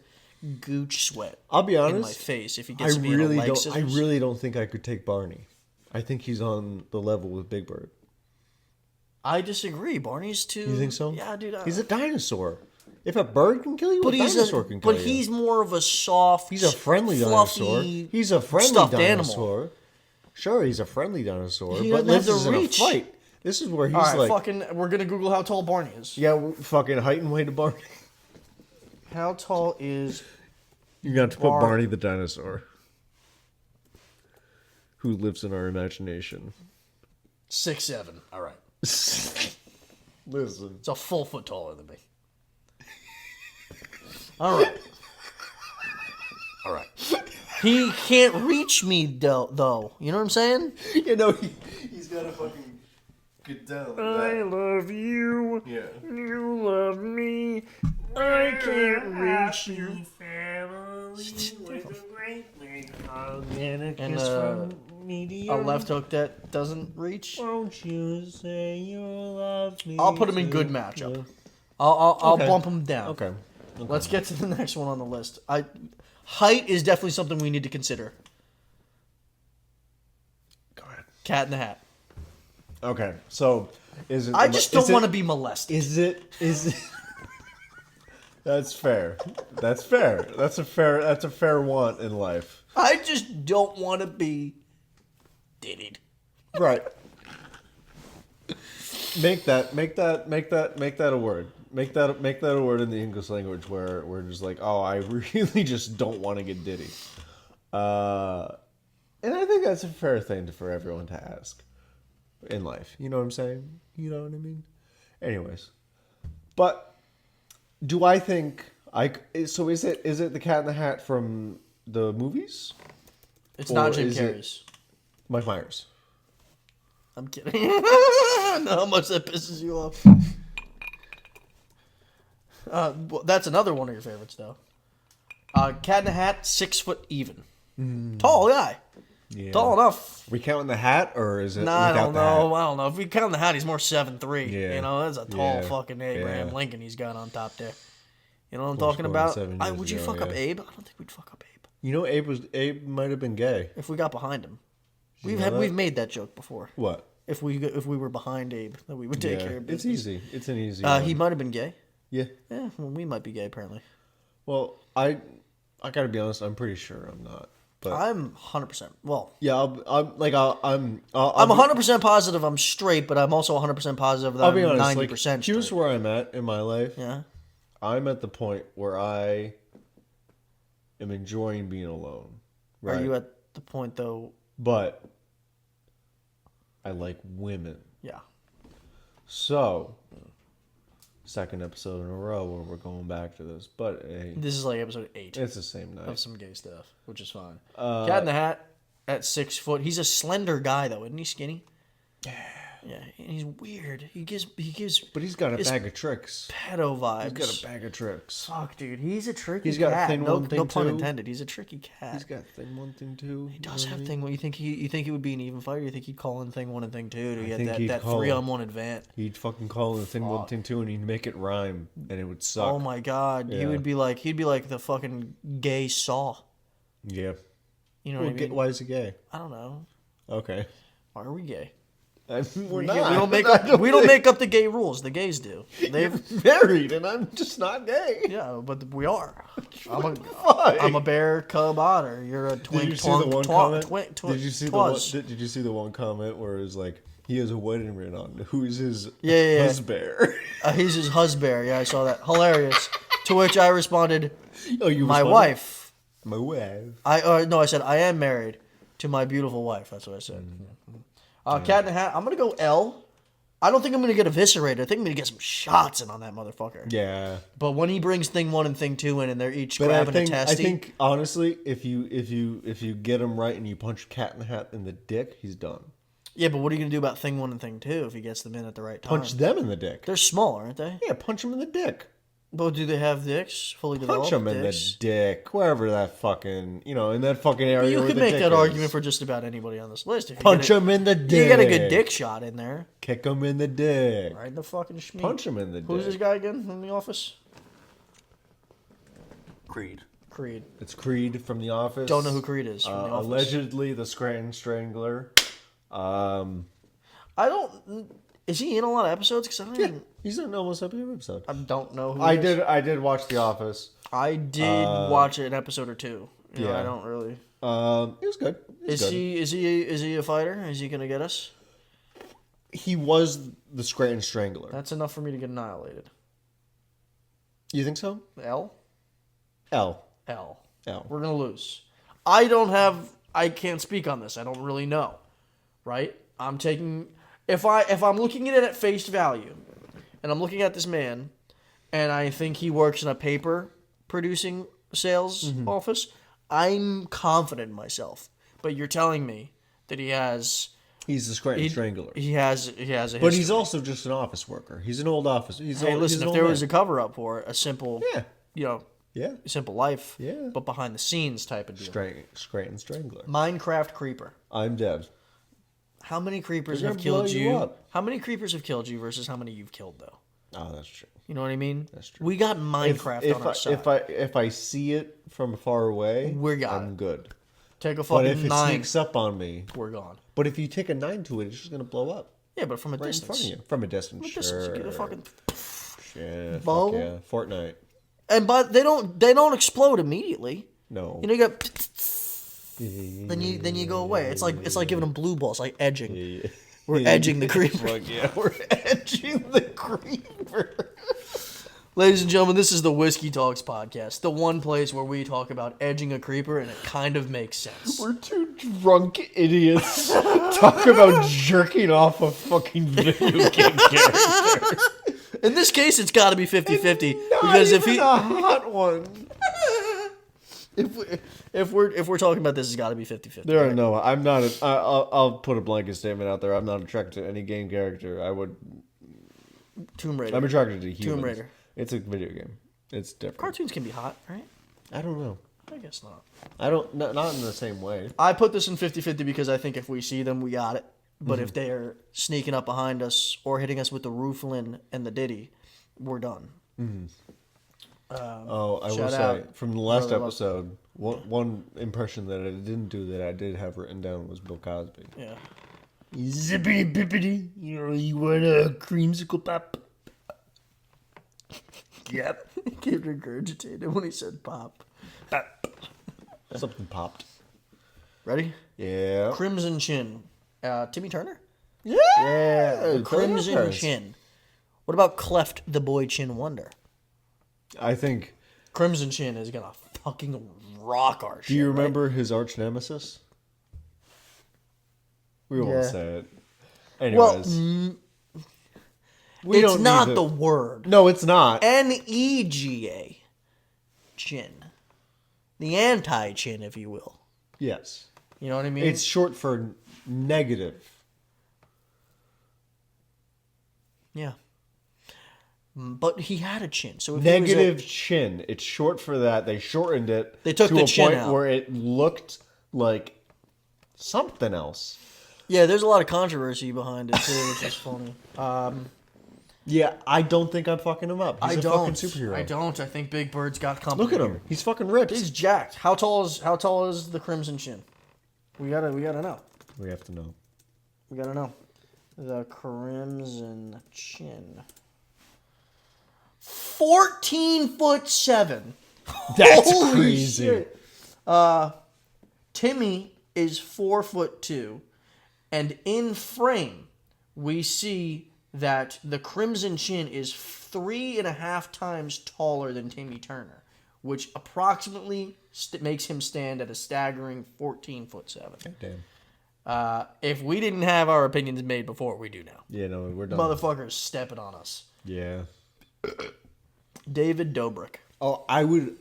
gooch sweat I'll be in my honest. face if he I gets me in a really leg don't. scissors. I really don't think I could take Barney. I think he's on the level with Big Bird. I disagree. Barney's too. You think so? Yeah, dude. He's a dinosaur. If a bird can kill you, but a he's dinosaur can kill but you. he's more of a soft. He's a friendly fluffy, dinosaur. He's a friendly stuffed dinosaur. animal. Sure, he's a friendly dinosaur. He but doesn't have this the isn't a reach. fight. This is where he's All right, like, fucking. We're gonna Google how tall Barney is. yeah, fucking height and weight of Barney. How tall is? You got to put Bar- Barney the dinosaur, who lives in our imagination. 6'7". All right, Listen, it's a full foot taller than me. All right. All right. He can't reach me though. You know what I'm saying? you know he's got to fucking get down. Like love you. Yeah. You love me. I can't reach you. And a left hook that doesn't reach. Won't you say you love me? I'll put him in good matchup. I'll Okay. bump him down. Okay. Let's get to the next one on the list. Height is definitely something we need to consider. Go ahead. Cat in the Hat. Okay. So, is it? I just don't want to be molested. Is it? That's fair. That's fair. That's a fair want in life. I just don't want to be diddied. Right. Make that a word. Make that a word in the English language where we're just like, oh, I really just don't want to get diddy. And I think that's a fair thing for everyone to ask in life. You know what I'm saying? You know what I mean? Anyways. But do I think so is it the Cat in the Hat from the movies? It's not Or Jim is it- Carrey's. Mike Myers. I'm kidding. I know how much that pisses you off. Well, that's another one of your favorites, though. Cat in the Hat, 6 foot even. Tall guy. Yeah. Tall enough. We counting the hat, or is it Nah, I without don't the know. hat? I don't know. If we count the hat, he's more 7'3". Yeah. You know, that's a tall Yeah. fucking Abraham Yeah. Lincoln he's got on top there. You know what I'm Four talking score and about? 7 years Would you ago, fuck up yeah. Abe? I don't think we'd fuck up Abe You know, Abe might have been gay. if we got behind him. you know that? We've made that joke before. What? If we were behind Abe, that we would take Yeah, care of it's business. easy. It's an easy. He one. might have been gay. Yeah. Yeah, well, we might be gay apparently. Well, I gotta be honest. I'm pretty sure I'm not. But I'm 100%. Well, yeah, I'm 100% positive I'm straight, but I'm also 100% positive that I'll be I'm honest. 90% Like, here's straight. where I'm at in my life. Yeah. I'm at the point where I am enjoying being alone. Right. Are you at the point though? But I like women. Yeah. So, second episode in a row where we're going back to this. But hey, This is like episode 8 it's the same night. of some gay stuff, which is fine. Cat in the Hat at 6 foot. He's a slender guy though, isn't he? Skinny. Yeah, and he's weird. He gives But he's got a it's bag of tricks. pedo vibes. He's got a bag of tricks. Fuck, dude, he's a tricky He's got cat. thing no, one, thing no pun two. intended. He's a tricky cat. He's got thing one, thing two. He does have thing one. You think he would be an even fighter? You think he'd call in thing one and thing two to get think he'd that call- 3-on-1 advance? He'd fucking call the thing one, Fuck. thing two, and he'd make it rhyme, and it would suck. Oh my god, Yeah. he'd be like the fucking gay Saw. Yeah. You know Well, what I mean? why is he gay? I don't know. Okay. Why are we gay? We're We not. don't make I up. don't We don't think- make up the gay rules. The gays do. They've married, and I'm just not gay. yeah, but we are. I'm Fuck. a bear cub otter. You're a twink. Did you see the one comment? Did you see the one? twas. Did you see the one comment where it was like he has a wedding ring on? Who's his Yeah. husband? He's his husband. Yeah, I saw that. Hilarious. To which I responded, Oh, you "My responded? wife." My wife. I said I am married to my beautiful wife. That's what I said. Cat in the Hat. I'm gonna go L. I don't think I'm gonna get eviscerated. I think I'm gonna get some shots in on that motherfucker. Yeah. But when he brings thing one and thing two in, and they're each But grabbing I a testy, think honestly, if you get him right and you punch Cat in the Hat in the dick, he's done. yeah. But what are you gonna do about thing one and thing two if he gets them in at the right time? Punch them in the dick. They're small, aren't they? Yeah, punch him in the dick. But do they have dicks fully developed? Punch him in dicks? the dick, wherever that fucking, in that fucking area. You where could the make dick that is. argument for just about anybody on this list. If you Punch get him in the dick. You get a good dick shot in there, Kick him in the dick. right in the fucking schmeat. Punch him in the Who's this dick. guy again from The Office? Creed. Creed. It's Creed from The Office. Don't know who Creed is from The Office. Allegedly the Scranton Strangler. I don't. Is he in a lot of episodes? Because I don't. Yeah, Even, he's in almost every episode. I don't know who. I he is. did watch The Office. I did watch an episode or two. You know, yeah. I don't really. It was good. It was good. Is he a fighter? Is he gonna get us? He was the Scranton Strangler. That's enough for me to get annihilated. You think so? L. L. We're gonna lose. I can't speak on this. I don't really know. Right? I'm taking if I'm looking at it at face value, and I'm looking at this man, and I think he works in a paper producing sales office, I'm confident in myself. But you're telling me that He's the Scranton Strangler. he has a history. But he's also just an office worker. He's an old office. Hey, listen, if there was a cover up for it, a simple Yeah. simple life, Yeah. but behind the scenes type of deal. Scranton Strangler. Minecraft creeper. I'm dead. How many creepers They're have gonna killed blow you? you up. How many creepers have killed you versus how many you've killed though? Oh, that's true. You know what I mean? That's true. We got Minecraft on our side. If I see it from far away, I'm good. Take a But if fucking it 9, sneaks up on me, we're gone. but if you take a 9 to it, it's just gonna blow up Yeah, but from a right distance. in front of you. From a distance, From a distance, you get a fucking. yeah, bow. fuck yeah. Fortnite. But they don't explode immediately. No. You know, you got. Then you go away. It's like giving them blue balls, like edging. We're edging the creeper. Fuck yeah, we're edging the creeper. Ladies and gentlemen, this is the Whiskey Talks podcast, the one place where we talk about edging a creeper, and it kind of makes sense. We're two drunk idiots talk about jerking off a fucking video game character. In this case, it's got to be 50-50 Not because even a hot one. If we're talking about this, it's got to be 50-50. There are right? no. I'm not. I'll put a blanket statement out there. I'm not attracted to any game character. Tomb Raider. I'm attracted to humans. Tomb Raider. It's a video game. It's different. Cartoons can be hot, right? I don't know. I guess not. I don't. Not in the same way. I put this in 50-50 because I think if we see them, we got it. But if they're sneaking up behind us or hitting us with the Rooflin and the Diddy, we're done. I will Shout say out. from the last Brother episode, one impression that I didn't do that I did have written down was Bill Cosby. Yeah. Zippity bippity, you want a creamsicle pop? Yep. He kept regurgitated when he said pop. Something popped. Ready? Yeah. Crimson Chin. Timmy Turner? Yeah. The Crimson Turner's. Chin. What about Cleft the Boy Chin Wonder? I think. Crimson Chin is gonna fucking rock our shit. Do you right? remember his arch nemesis? We won't Yeah. say it. Well, Anyways, we it's don't not need the to- word. No, it's not. Nega. Chin. The anti-chin, if you will. Yes, You know what I mean? it's short for negative. Yeah. But he had a chin. So if he was Negative chin. It's short for that. They shortened it. They took to the a chin point out. where it looked like something else. yeah, there's a lot of controversy behind it too, which is funny. Yeah, I don't think I'm fucking him up. He's a fucking superhero. I don't. I think Big Bird's got company. Look at him. here. He's fucking ripped. He's jacked. How tall is the Crimson Chin? We gotta know. We have to know. We gotta know. The Crimson Chin. 14'7". That's Holy crazy. shit. Timmy is 4'2", and in frame we see that the Crimson Chin is 3.5 times taller than Timmy Turner, which approximately makes him stand at a staggering 14'7". Damn. If we didn't have our opinions made before, we do now. Yeah, no, we're done. Motherfuckers stepping on us. Yeah. David Dobrik. Oh, I would.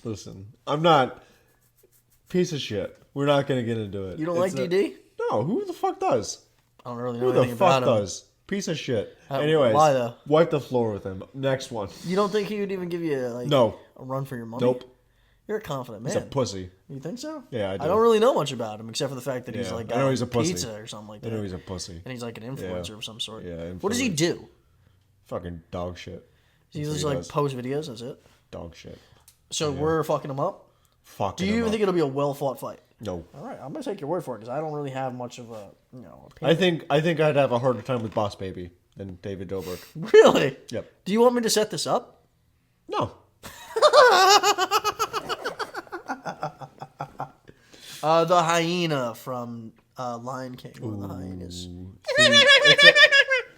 Listen, I'm not. Piece of shit. We're not gonna get into it. You don't like It's a- DD? No, who the fuck does? I don't really know Who the anything fuck about him. does? Piece of shit. Anyways, why though? wipe the floor with him. Next one. You don't think he would even give you No. a run for your money? Nope. You're a confident man. He's a pussy. You think so? Yeah, I do. I don't really know much about him except for the fact that he's Yeah, like I know got he's a pussy. pizza or something like I that. know he's a pussy. And he's like an influencer of some sort. Yeah, What does he influencer. do? Fucking dog shit. He That's what just like does. post videos. That's it. Dog shit. So we're fucking him up. Fucking Do you him even up. think it'll be a well fought fight? No. All right, I'm gonna take your word for it because I don't really have much of a opinion. I think I'd have a harder time with Boss Baby than David Dobrik. Really? Yep. Do you want me to set this up? No. The hyena from Lion King. One of the hyenas. You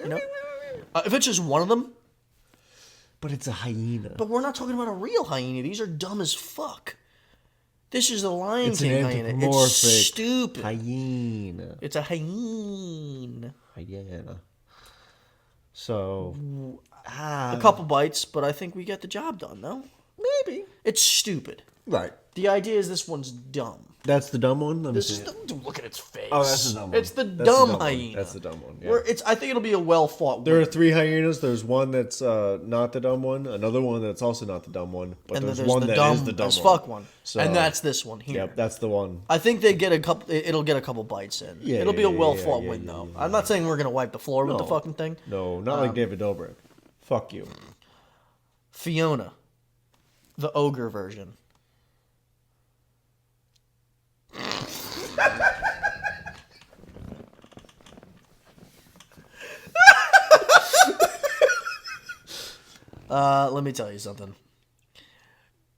know? If it's just one of them, But it's a hyena. but we're not talking about a real hyena. These are dumb as fuck. This is the Lion It's an King hyena. anthropomorphic It's stupid. hyena. It's a hyena. Hyena. So. A couple bites, but I think we get the job done, no? Maybe. It's stupid. Right. The idea is this one's dumb. That's the dumb one? Let me This see is it. the, look at its face. Oh, that's the dumb one. It's the That's dumb one. hyena. That's the dumb one. Yeah. I think it'll be a well fought. There are 3 hyenas. There's one that's not the dumb one, another one that's also not the dumb one, but and then there's there's one the that dumb is the dumb as one. fuck one. So- And that's this one here. Yep, that's the one. I think they get a couple. It'll get a couple bites in. Yeah, it'll be a yeah, well fought yeah, win yeah, though. yeah, I'm not saying we're gonna wipe the floor with the No. fucking thing. No, not like David Dobrik. Fuck you. Fiona, the ogre version. Let me tell you something.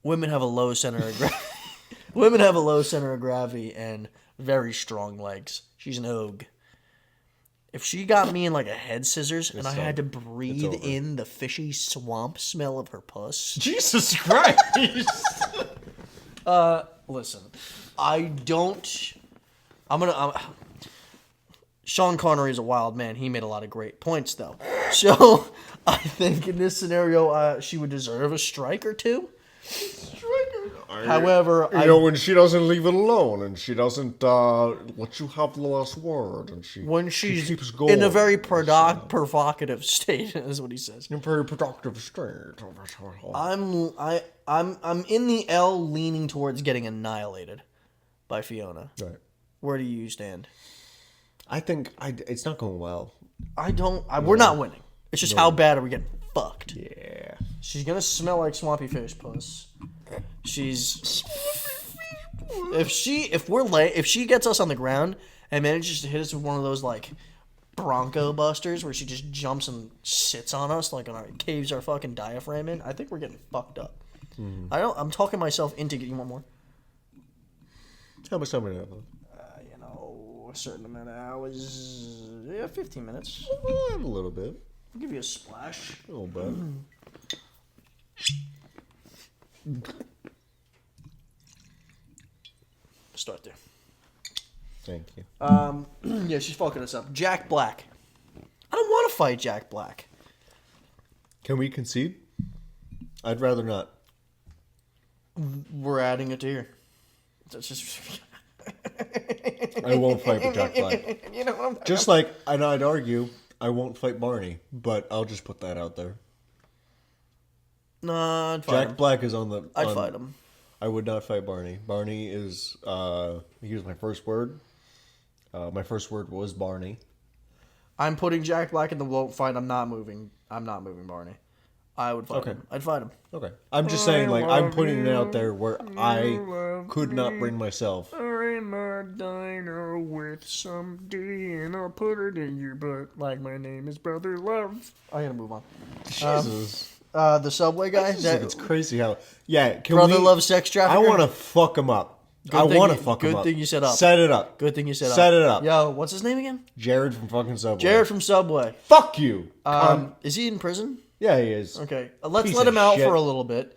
Women have a low center of gravity. Women have a low center of gravity and very strong legs. She's an ogre. If she got me in like a head scissors and I had to breathe over. in the fishy swamp smell of her puss. Jesus Christ! Listen, I don't. Sean Connery is a wild man. He made a lot of great points, though. So I think in this scenario, she would deserve a strike or two. However, when she doesn't leave it alone, and she doesn't let you have the last word, and when she she's keeps going in a very provocative state, is what he says. in a very productive state. I'm in the L, leaning towards getting annihilated by Fiona. Right. Where do you stand? I think it's not going well. We're not winning. It's just how bad are we getting fucked? Yeah. She's gonna smell like swampy fish puss. If she gets us on the ground and manages to hit us with one of those like Bronco busters where she just jumps and sits on us like caves our fucking diaphragm in, I think we're getting fucked up. Mm-hmm. I'm talking myself into getting one more. How much time do we have? A certain amount of hours. Yeah, 15 minutes. A little bit. I'll give you a splash. A little bit. Start there. Thank you. Yeah, she's fucking us up. Jack Black. I don't want to fight Jack Black. Can we concede? I'd rather not. We're adding it to here. That's just. I won't fight with Jack Black. You know what I'm Just like, and I'd argue, I won't fight Barney, but I'll just put that out there. Nah, I'd fight Jack him. Black is on the. I'd fight him. I would not fight Barney. Barney is. He was my first word. My first word was Barney. I'm putting Jack Black in the won't fight. I'm not moving Barney. I would fight him. I'd fight him. Okay. I'm just saying, like, I'm putting it out there where I could not bring myself. Or in my diner with some D and I'll put it in your butt like my name is Brother Love. I gotta move on. Jesus. The Subway guy? It's crazy how. Yeah, can Brother Love sex trafficker? I want to fuck him up. I want to fuck him up. Good thing you set up. Set it up. Good thing you set up. Set it up. Yo, what's his name again? Jared from fucking Subway. Jared from Subway. Fuck you. Is he in prison? Yeah, he is. Okay, let's Piece let of him out shit. for a little bit,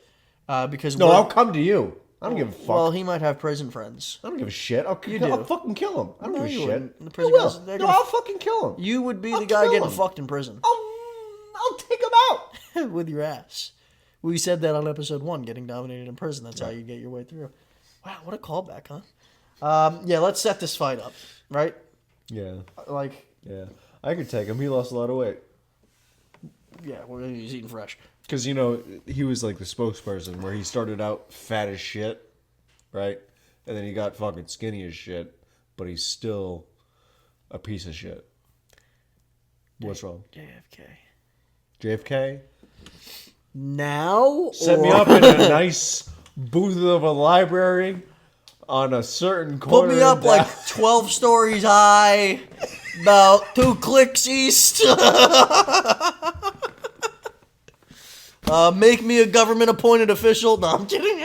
because No, I'll come to you. I don't give a fuck. Well, he might have prison friends. I don't give a shit. I'll do. fucking kill him. I don't No, give a you shit. wouldn't. The I prison will. guys, they're No, gonna- I'll fucking kill him. You would be I'll the guy kill getting him. fucked in prison I'll take him out. with your ass. We said that on episode 1, getting dominated in prison. That's how you get your way through. Wow, what a callback, huh? Yeah, let's set this fight up, right? Yeah, Like, yeah. I could take him. He lost a lot of weight. yeah, he's eating fresh. Because, he was like the spokesperson where he started out fat as shit, right? And then he got fucking skinny as shit, but he's still a piece of shit. What's wrong? JFK? Now? Set me up in a nice booth of a library on a certain corner. Put me up of like Dallas. 12 stories high, about 2 clicks east. Make me a government appointed official. No, I'm kidding.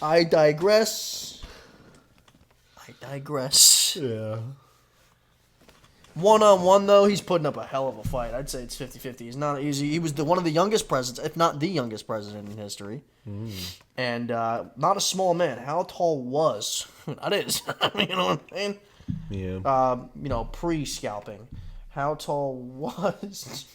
I digress. Yeah. 1-on-1, though, he's putting up a hell of a fight. I'd say it's 50-50. He's not easy. He was one of the youngest presidents, if not the youngest president in history. And not a small man. How tall was? That is. You know what I'm saying? Yeah. Pre-scalping. How tall was...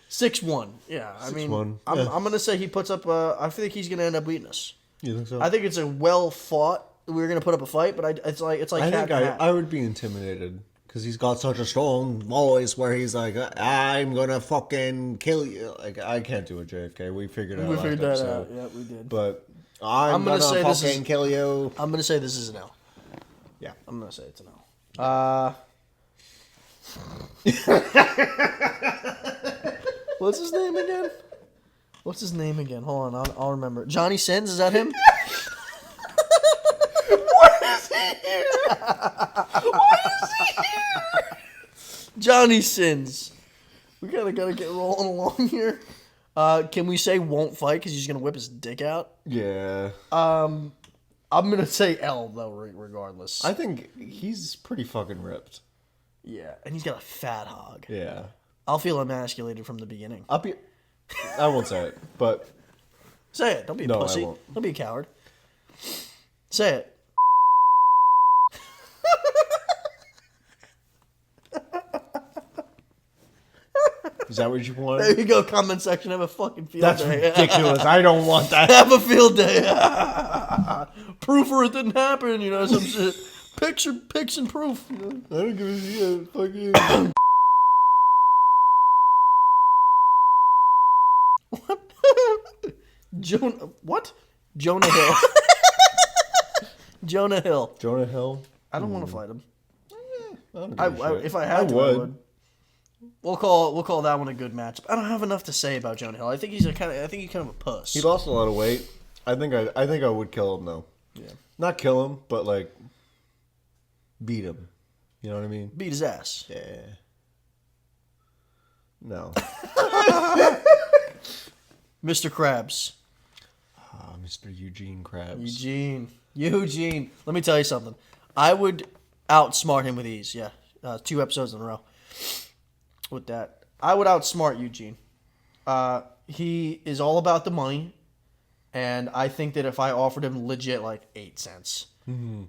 6'1". Yeah, I mean, 6'1", I'm yeah. going to say he puts up... I think he's going to end up beating us. You think so? I think it's a well-fought... We're going to put up a fight, but it's like I cat think and hat. I would be intimidated because he's got such a strong voice where he's like, I'm gonna fucking kill you. Like, I can't do a JFK. We figured it out. We last figured that episode. out. Yeah, we did. But I'm gonna gonna say this fucking is- kill you. I'm going to say this is an L. Yeah. I'm going to say it's an L. What's his name again? Hold on, I'll remember. Johnny Sins, is that him? Johnny Sins. We gotta get rolling along here. Can we say won't fight because he's gonna whip his dick out? Yeah. I'm gonna say L though, regardless. I think he's pretty fucking ripped. Yeah, and he's got a fat hog. Yeah. I'll feel emasculated from the beginning. I won't say it, but Say it. Don't be a No, I pussy. won't. Don't be a coward. Say it. Is that what you want? There you go, comment section. Have a fucking field That's day. ridiculous. I don't want that. Have a field day. Proof or it didn't happen, you know, some shit. Pics and proof. You know? I don't give a shit. Fucking. What? Jonah Hill. Jonah Hill. Jonah Hill. I don't want to fight him. I don't give a shit. If I had to, I would. would. We'll call that one a good match. I don't have enough to say about Jonah Hill. I think he's kind of a puss. He lost a lot of weight. I think I would kill him though. Yeah. Not kill him, but like beat him. You know what I mean? Beat his ass. Yeah. No. Mr. Krabs. Mr. Eugene Krabs. Eugene. Let me tell you something. I would outsmart him with ease. Yeah. 2 episodes in a row. With that. I would outsmart Eugene. He is all about the money. And I think that if I offered him legit like 8 cents to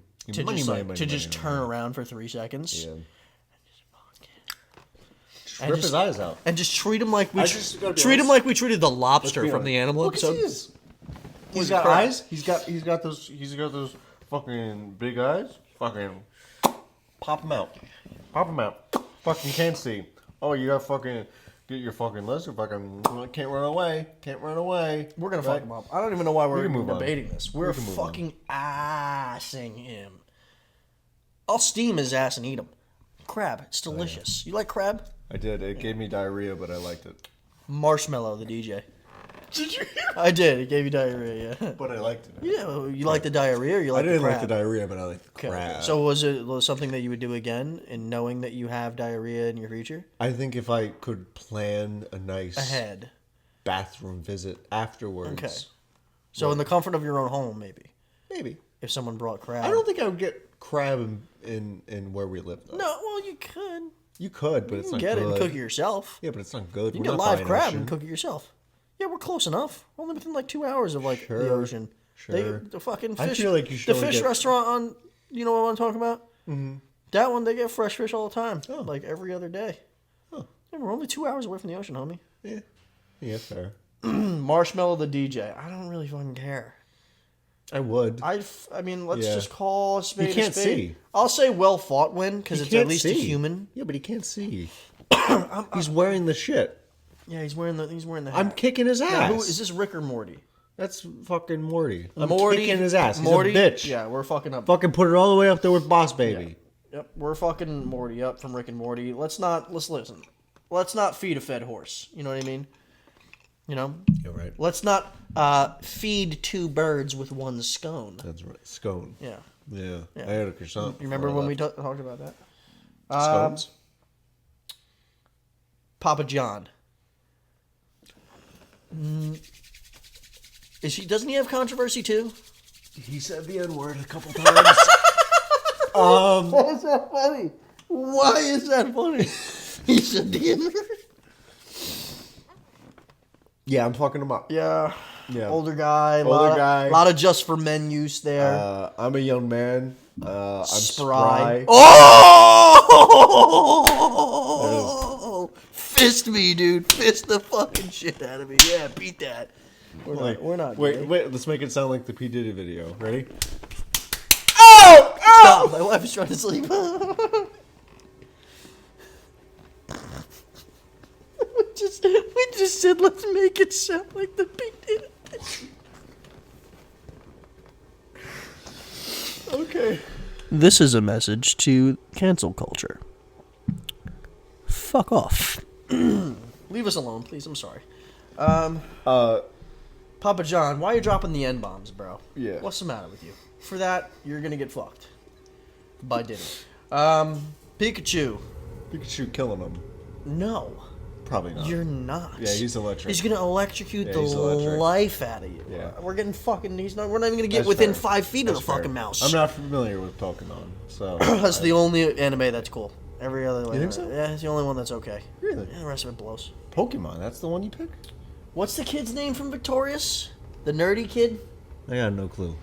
just turn around for 3 seconds. Yeah. Rip his eyes out. And just treat him like we treat him like we treated the lobster from the animal Look, episode. He's got eyes. He's got those fucking big eyes. Fucking pop them out. Pop them out. Fucking can't see. Oh, you got fucking get your fucking lizard. Fucking can't run away. Can't run away. We're gonna fuck him up. I don't even know why we're move on. debating this. We're fucking assing him. I'll steam his ass and eat him. Crab. It's delicious. You like crab? I did. It gave me diarrhea, but I liked it. Marshmallow, the DJ. Did you? I did. It gave you diarrhea, yeah. But I liked it. Yeah, you like the diarrhea or you like I didn't the crab? like the diarrhea, but I liked the Okay. crab. So was it something that you would do again in knowing that you have diarrhea in your future? I think if I could plan a nice Ahead. bathroom visit afterwards. Okay. So in the comfort of your own home, Maybe. if someone brought crab. I don't think I would get crab in where we live, though. No, well, you could. You could, but it's You not can get good. it and cook it yourself. Yeah, but it's not good. You We're can get not live buying crab ocean. and cook it yourself. Yeah, we're close enough. Only within like 2 hours of like the Sure, ocean. sure. The fucking I fish. feel like you should the only fish get- restaurant on. You know what I'm talking about? Mm-hmm. That one, they get fresh fish all the time. Oh. Like every other day. Huh. Yeah, we're only 2 hours away from the ocean, homie. Yeah. Yeah, fair. Marshmallow the DJ. I don't really fucking care. I would. I mean, let's Yeah. just call a spade He can't a spade. see. I'll say well fought win because He it's at can't least a see. human. Yeah, but he can't see. He's wearing the shit. Yeah, he's wearing the hat. I'm kicking his ass. Now, who is this? Rick or Morty? That's fucking Morty. I'm Morty kicking his ass. He's Morty, a bitch. Yeah, we're fucking up. Fucking put it all the way up there with Boss Baby. Yep, we're fucking Morty up from Rick and Morty. Let's listen. Let's not feed a fed horse. You know what I mean? You know? You're right. Let's not feed 2 birds with 1 scone. That's right. Scone. Yeah. Yeah. Yeah. I had a croissant. You remember when we talked about that? Scones? Papa John. Doesn't he have controversy too? He said the N-word a couple times. Why is that funny? Why is that funny? He said the N-word. Yeah, I'm fucking him up. Yeah. Yeah. Older guy. Older guy. A lot of just for men use there. I'm a young man. I'm spry. spry. Oh! Fist me, dude. Fist the fucking shit out of me. Yeah, beat that. We're not. Wait, gay. wait. Let's make it sound like the P Diddy video. Ready? Oh! Stop. My wife is trying to sleep. we just said let's make it sound like the P Diddy. Okay. This is a message to cancel culture. Fuck off. Leave us alone, please. I'm sorry. Papa John, why are you dropping the N-bombs, bro? Yeah. What's the matter with you? For that, you're gonna get fucked. By Diddy. Pikachu. Pikachu killing him. No. Probably not. You're not. Yeah, he's electric. He's gonna electrocute Yeah, the he's electric. life out of you. Yeah. We're getting fucking. We're not even gonna get That's within fair. 5 feet of That's the fucking fair. mouse. I'm not familiar with Pokemon, so. That's the only anime that's cool. Every other. You think so? Yeah, it's the only one that's okay. Really? Yeah, the rest of it blows. Pokemon. That's the one you pick. What's the kid's name from Victorious? The nerdy kid. I got no clue.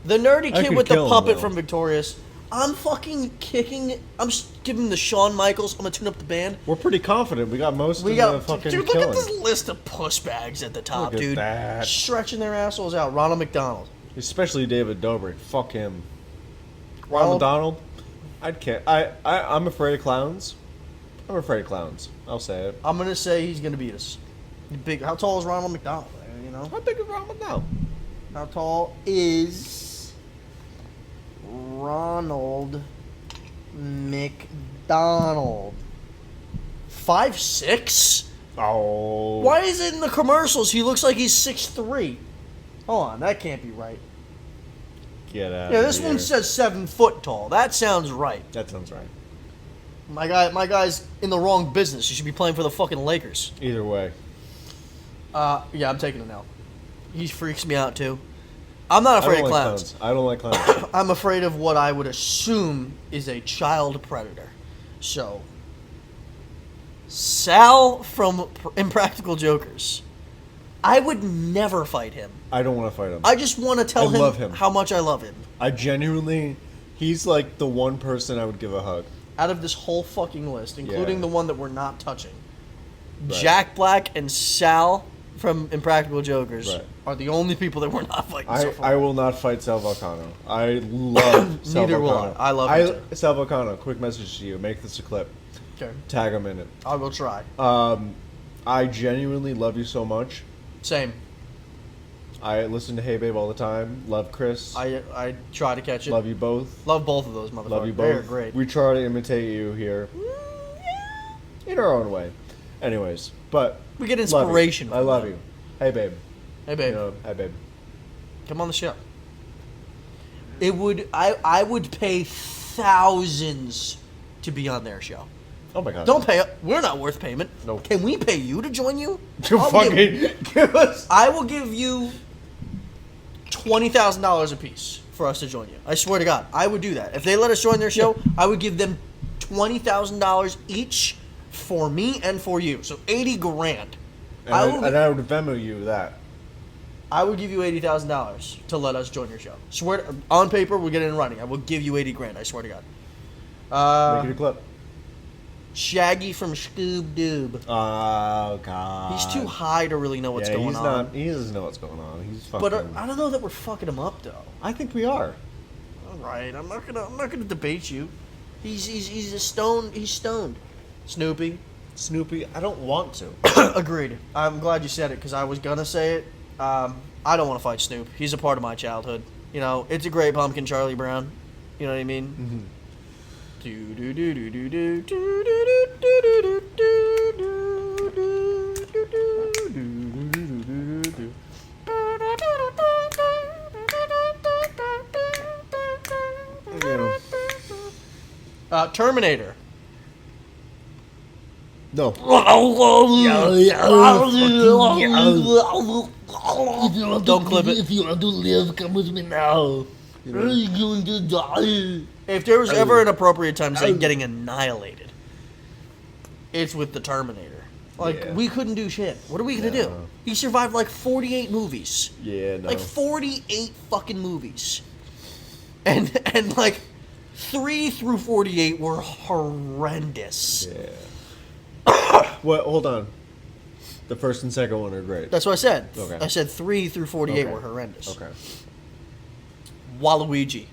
The nerdy I kid could with the kill him, puppet though. from Victorious. I'm fucking kicking. I'm just giving the Shawn Michaels. I'm gonna tune up the band. We're pretty confident. We got most We of got the fucking dude. Look killing. at this list of push bags at the top, Look at dude. that. Stretching their assholes out. Ronald McDonald. Especially David Dobrik. Fuck him. Ronald Ronald- McDonald. I'd can't. I'm afraid of clowns. I'm afraid of clowns. I'll say it. I'm gonna say he's gonna beat us. Big. How tall is Ronald McDonald? You know. How big is Ronald McDonald? How tall is Ronald McDonald? 5'6"? Oh. Why is it in the commercials he looks like he's 6'3"? Hold on, that can't be right. Get out. Yeah, of this here. one says 7 foot tall. That sounds right. That sounds right. My guy's in the wrong business. He should be playing for the fucking Lakers. Either way. Yeah, I'm taking an L. He freaks me out too. I'm not afraid of clowns. I don't like clowns. I'm afraid of what I would assume is a child predator. So, Sal from Impractical Jokers. I would never fight him. I don't want to fight him. I just want to tell I love him. how much I love him. I genuinely, he's like the one person I would give a hug. Out of this whole fucking list, including Yeah. the one that we're not touching, Right. Jack Black and Sal from Impractical Jokers Right. are the only people that we're not fighting so far. I will not fight Sal Volcano. I love Sal Neither will Volcano. I love him too. Sal Volcano, quick message to you. Make this a clip. Okay. Tag him in it. I will try. I genuinely love you so much. Same. I listen to Hey Babe all the time. Love Chris. I try to catch it. love you both. Love both of those motherfuckers. Love you both. They're great. We try to imitate you here. In our own way. Anyways, but We get love you. inspiration. I from love them. you. Hey babe. Hey babe, You know, hey babe. come on the show. It would I would pay thousands to be on their show. Oh my god. Don't pay. We're not worth payment. Nope. Can we pay you to join you? You I'll fucking give us. I will give you $20,000 a piece for us to join you. I swear to God, I would do that. If they let us join their show, I would give them $20,000 each for me and for you. So 80 grand. And I I will, would Venmo you that. I would give you $80,000 to let us join your show. Swear to, on paper, we'll get it in writing. I will give you 80 grand. I swear to God. Make it a clip. Shaggy from Scoob Doob. Oh god. He's too high to really know what's yeah, going he's on. not. He doesn't know what's going on. He's fucking. But I don't know that we're fucking him up though. I think we are. All right, I'm not gonna debate you. He's a stone. He's stoned. Snoopy. Snoopy, I don't want to. Agreed. I'm glad you said it because I was gonna say it. I don't want to fight Snoop. He's a part of my childhood. You know, it's a great pumpkin, Charlie Brown. You know what I mean? Mm-hmm. Do do do do do do do do do do do do do. Terminator. No. Don't clip it. If you want to live, come with me now. Are you going to die? If there was ever an appropriate time to say getting annihilated, it's with the Terminator. Like, Yeah. we couldn't do shit. What are we gonna do? No. He survived like 48 movies. Yeah, no. Like 48 fucking movies. And like 3 through 48 were horrendous. Yeah. What? Hold on. The first and second one are great. That's what I said. Okay. I said 3 through 48 Okay. were horrendous. Okay. Waluigi.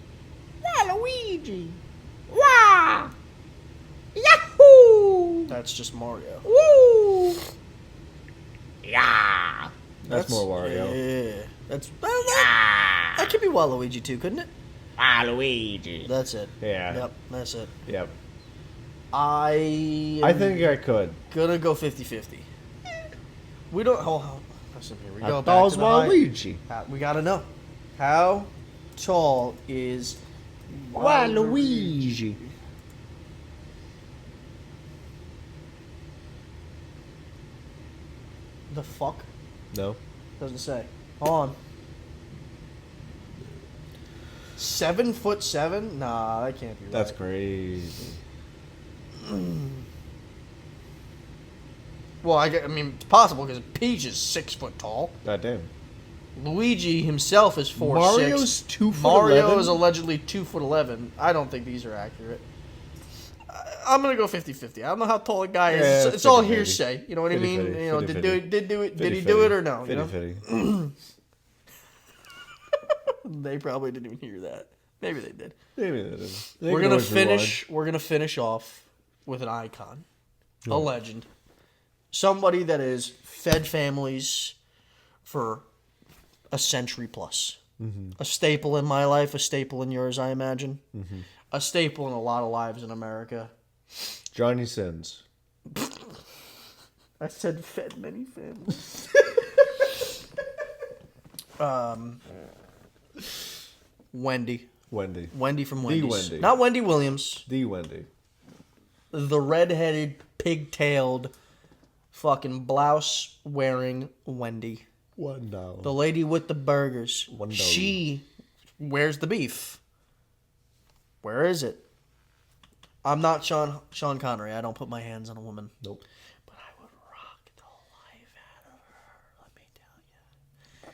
Waluigi. Wah! Yahoo! That's just Mario. Woo! Yeah! That's more Wario. Yeah. That could be Waluigi too, couldn't it? Waluigi. That's it. Yeah. Yep, that's it. Yep. I I think I could. gonna go 50-50. We don't. Oh, listen here. We go How back tall's to the height. Waluigi? We gotta know how tall is Waluigi. The fuck? No. Doesn't say. Hold on. 7'7"? Nah, that can't be right. That's crazy. Well, I mean, it's possible because Peach is 6 foot tall. God damn. Luigi himself is 4'6". Mario's 2'11". Mario is allegedly 2'11". I don't think these are accurate. I'm gonna go 50-50. I don't know how tall a guy is. Yeah, It's all 50-50. hearsay. You know what I mean? 50-50. You know, did he 50-50. do it? Did he do it or no? You know? 50-50. They probably didn't even hear that. Maybe they did. Maybe that is. They We're can gonna always rewind. finish. We're gonna finish off with an icon, a legend, somebody that has fed families for a century plus. Mm-hmm. A staple in my life, a staple in yours, I imagine. Mm-hmm. A staple in a lot of lives in America. Johnny Sins. I said fed many families. Wendy. Wendy. Wendy from Wendy's. Wendy. Not Wendy Williams. The Wendy. The redheaded, pigtailed, fucking blouse wearing Wendy. $1. The lady with the burgers. $1. She wears the beef. Where is it? I'm not Sean Connery. I don't put my hands on a woman. Nope. But I would rock the life out of her. Let me tell you.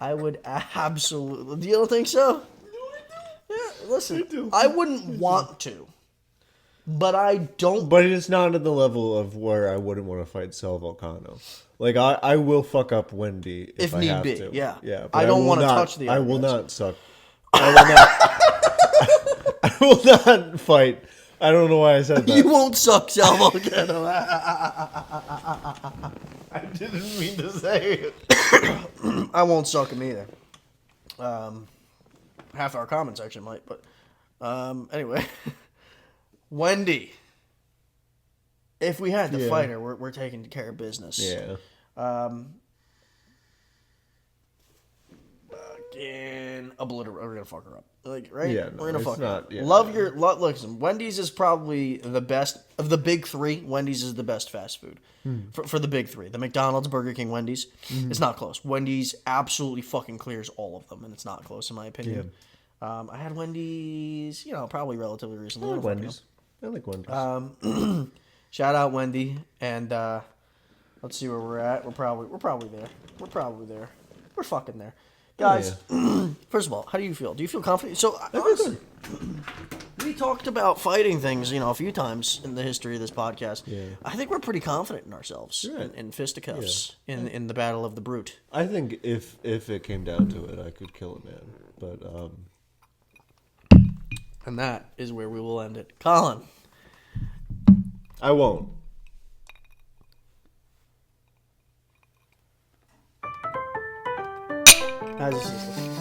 I would absolutely. You don't think so? Yeah, listen. I wouldn't want to. But I don't. But it's not at the level of where I wouldn't want to fight Sal Volcano. Like, I will fuck up Wendy if I need have be, to. yeah. Yeah. I don't will wanna not- touch the I other will guys. not suck. I will not. I will not fight. I don't know why I said that. You won't suck, Sal Volcano. I didn't mean to say it. I won't suck him either. Half our comment section might, but anyway. Wendy. If we had to Yeah. fight her, we're taking care of business. Yeah. Fucking obliterate. We're gonna fuck her up. Like, right? Yeah, no, we're gonna it's fuck her not- up. yeah, Love yeah. your listen. Wendy's is probably the best of the big three. Wendy's is the best fast food for the big three. The McDonald's, Burger King, Wendy's. It's not close. Wendy's absolutely fucking clears all of them, and it's not close in my opinion. I had Wendy's, probably relatively recently. I I like don't fucking know. Wendy's. I like Wendy's. Shout out Wendy, and let's see where we're at. We're probably there. We're probably there. We're fucking there, guys. First of all, how do you feel? Do you feel confident? So honestly, we talked about fighting things, a few times in the history of this podcast. Yeah. I think we're pretty confident in ourselves Right. in fisticuffs in the battle of the brute. I think if it came down to it, I could kill a man. But And that is where we will end it. Colin. I won't. How's this?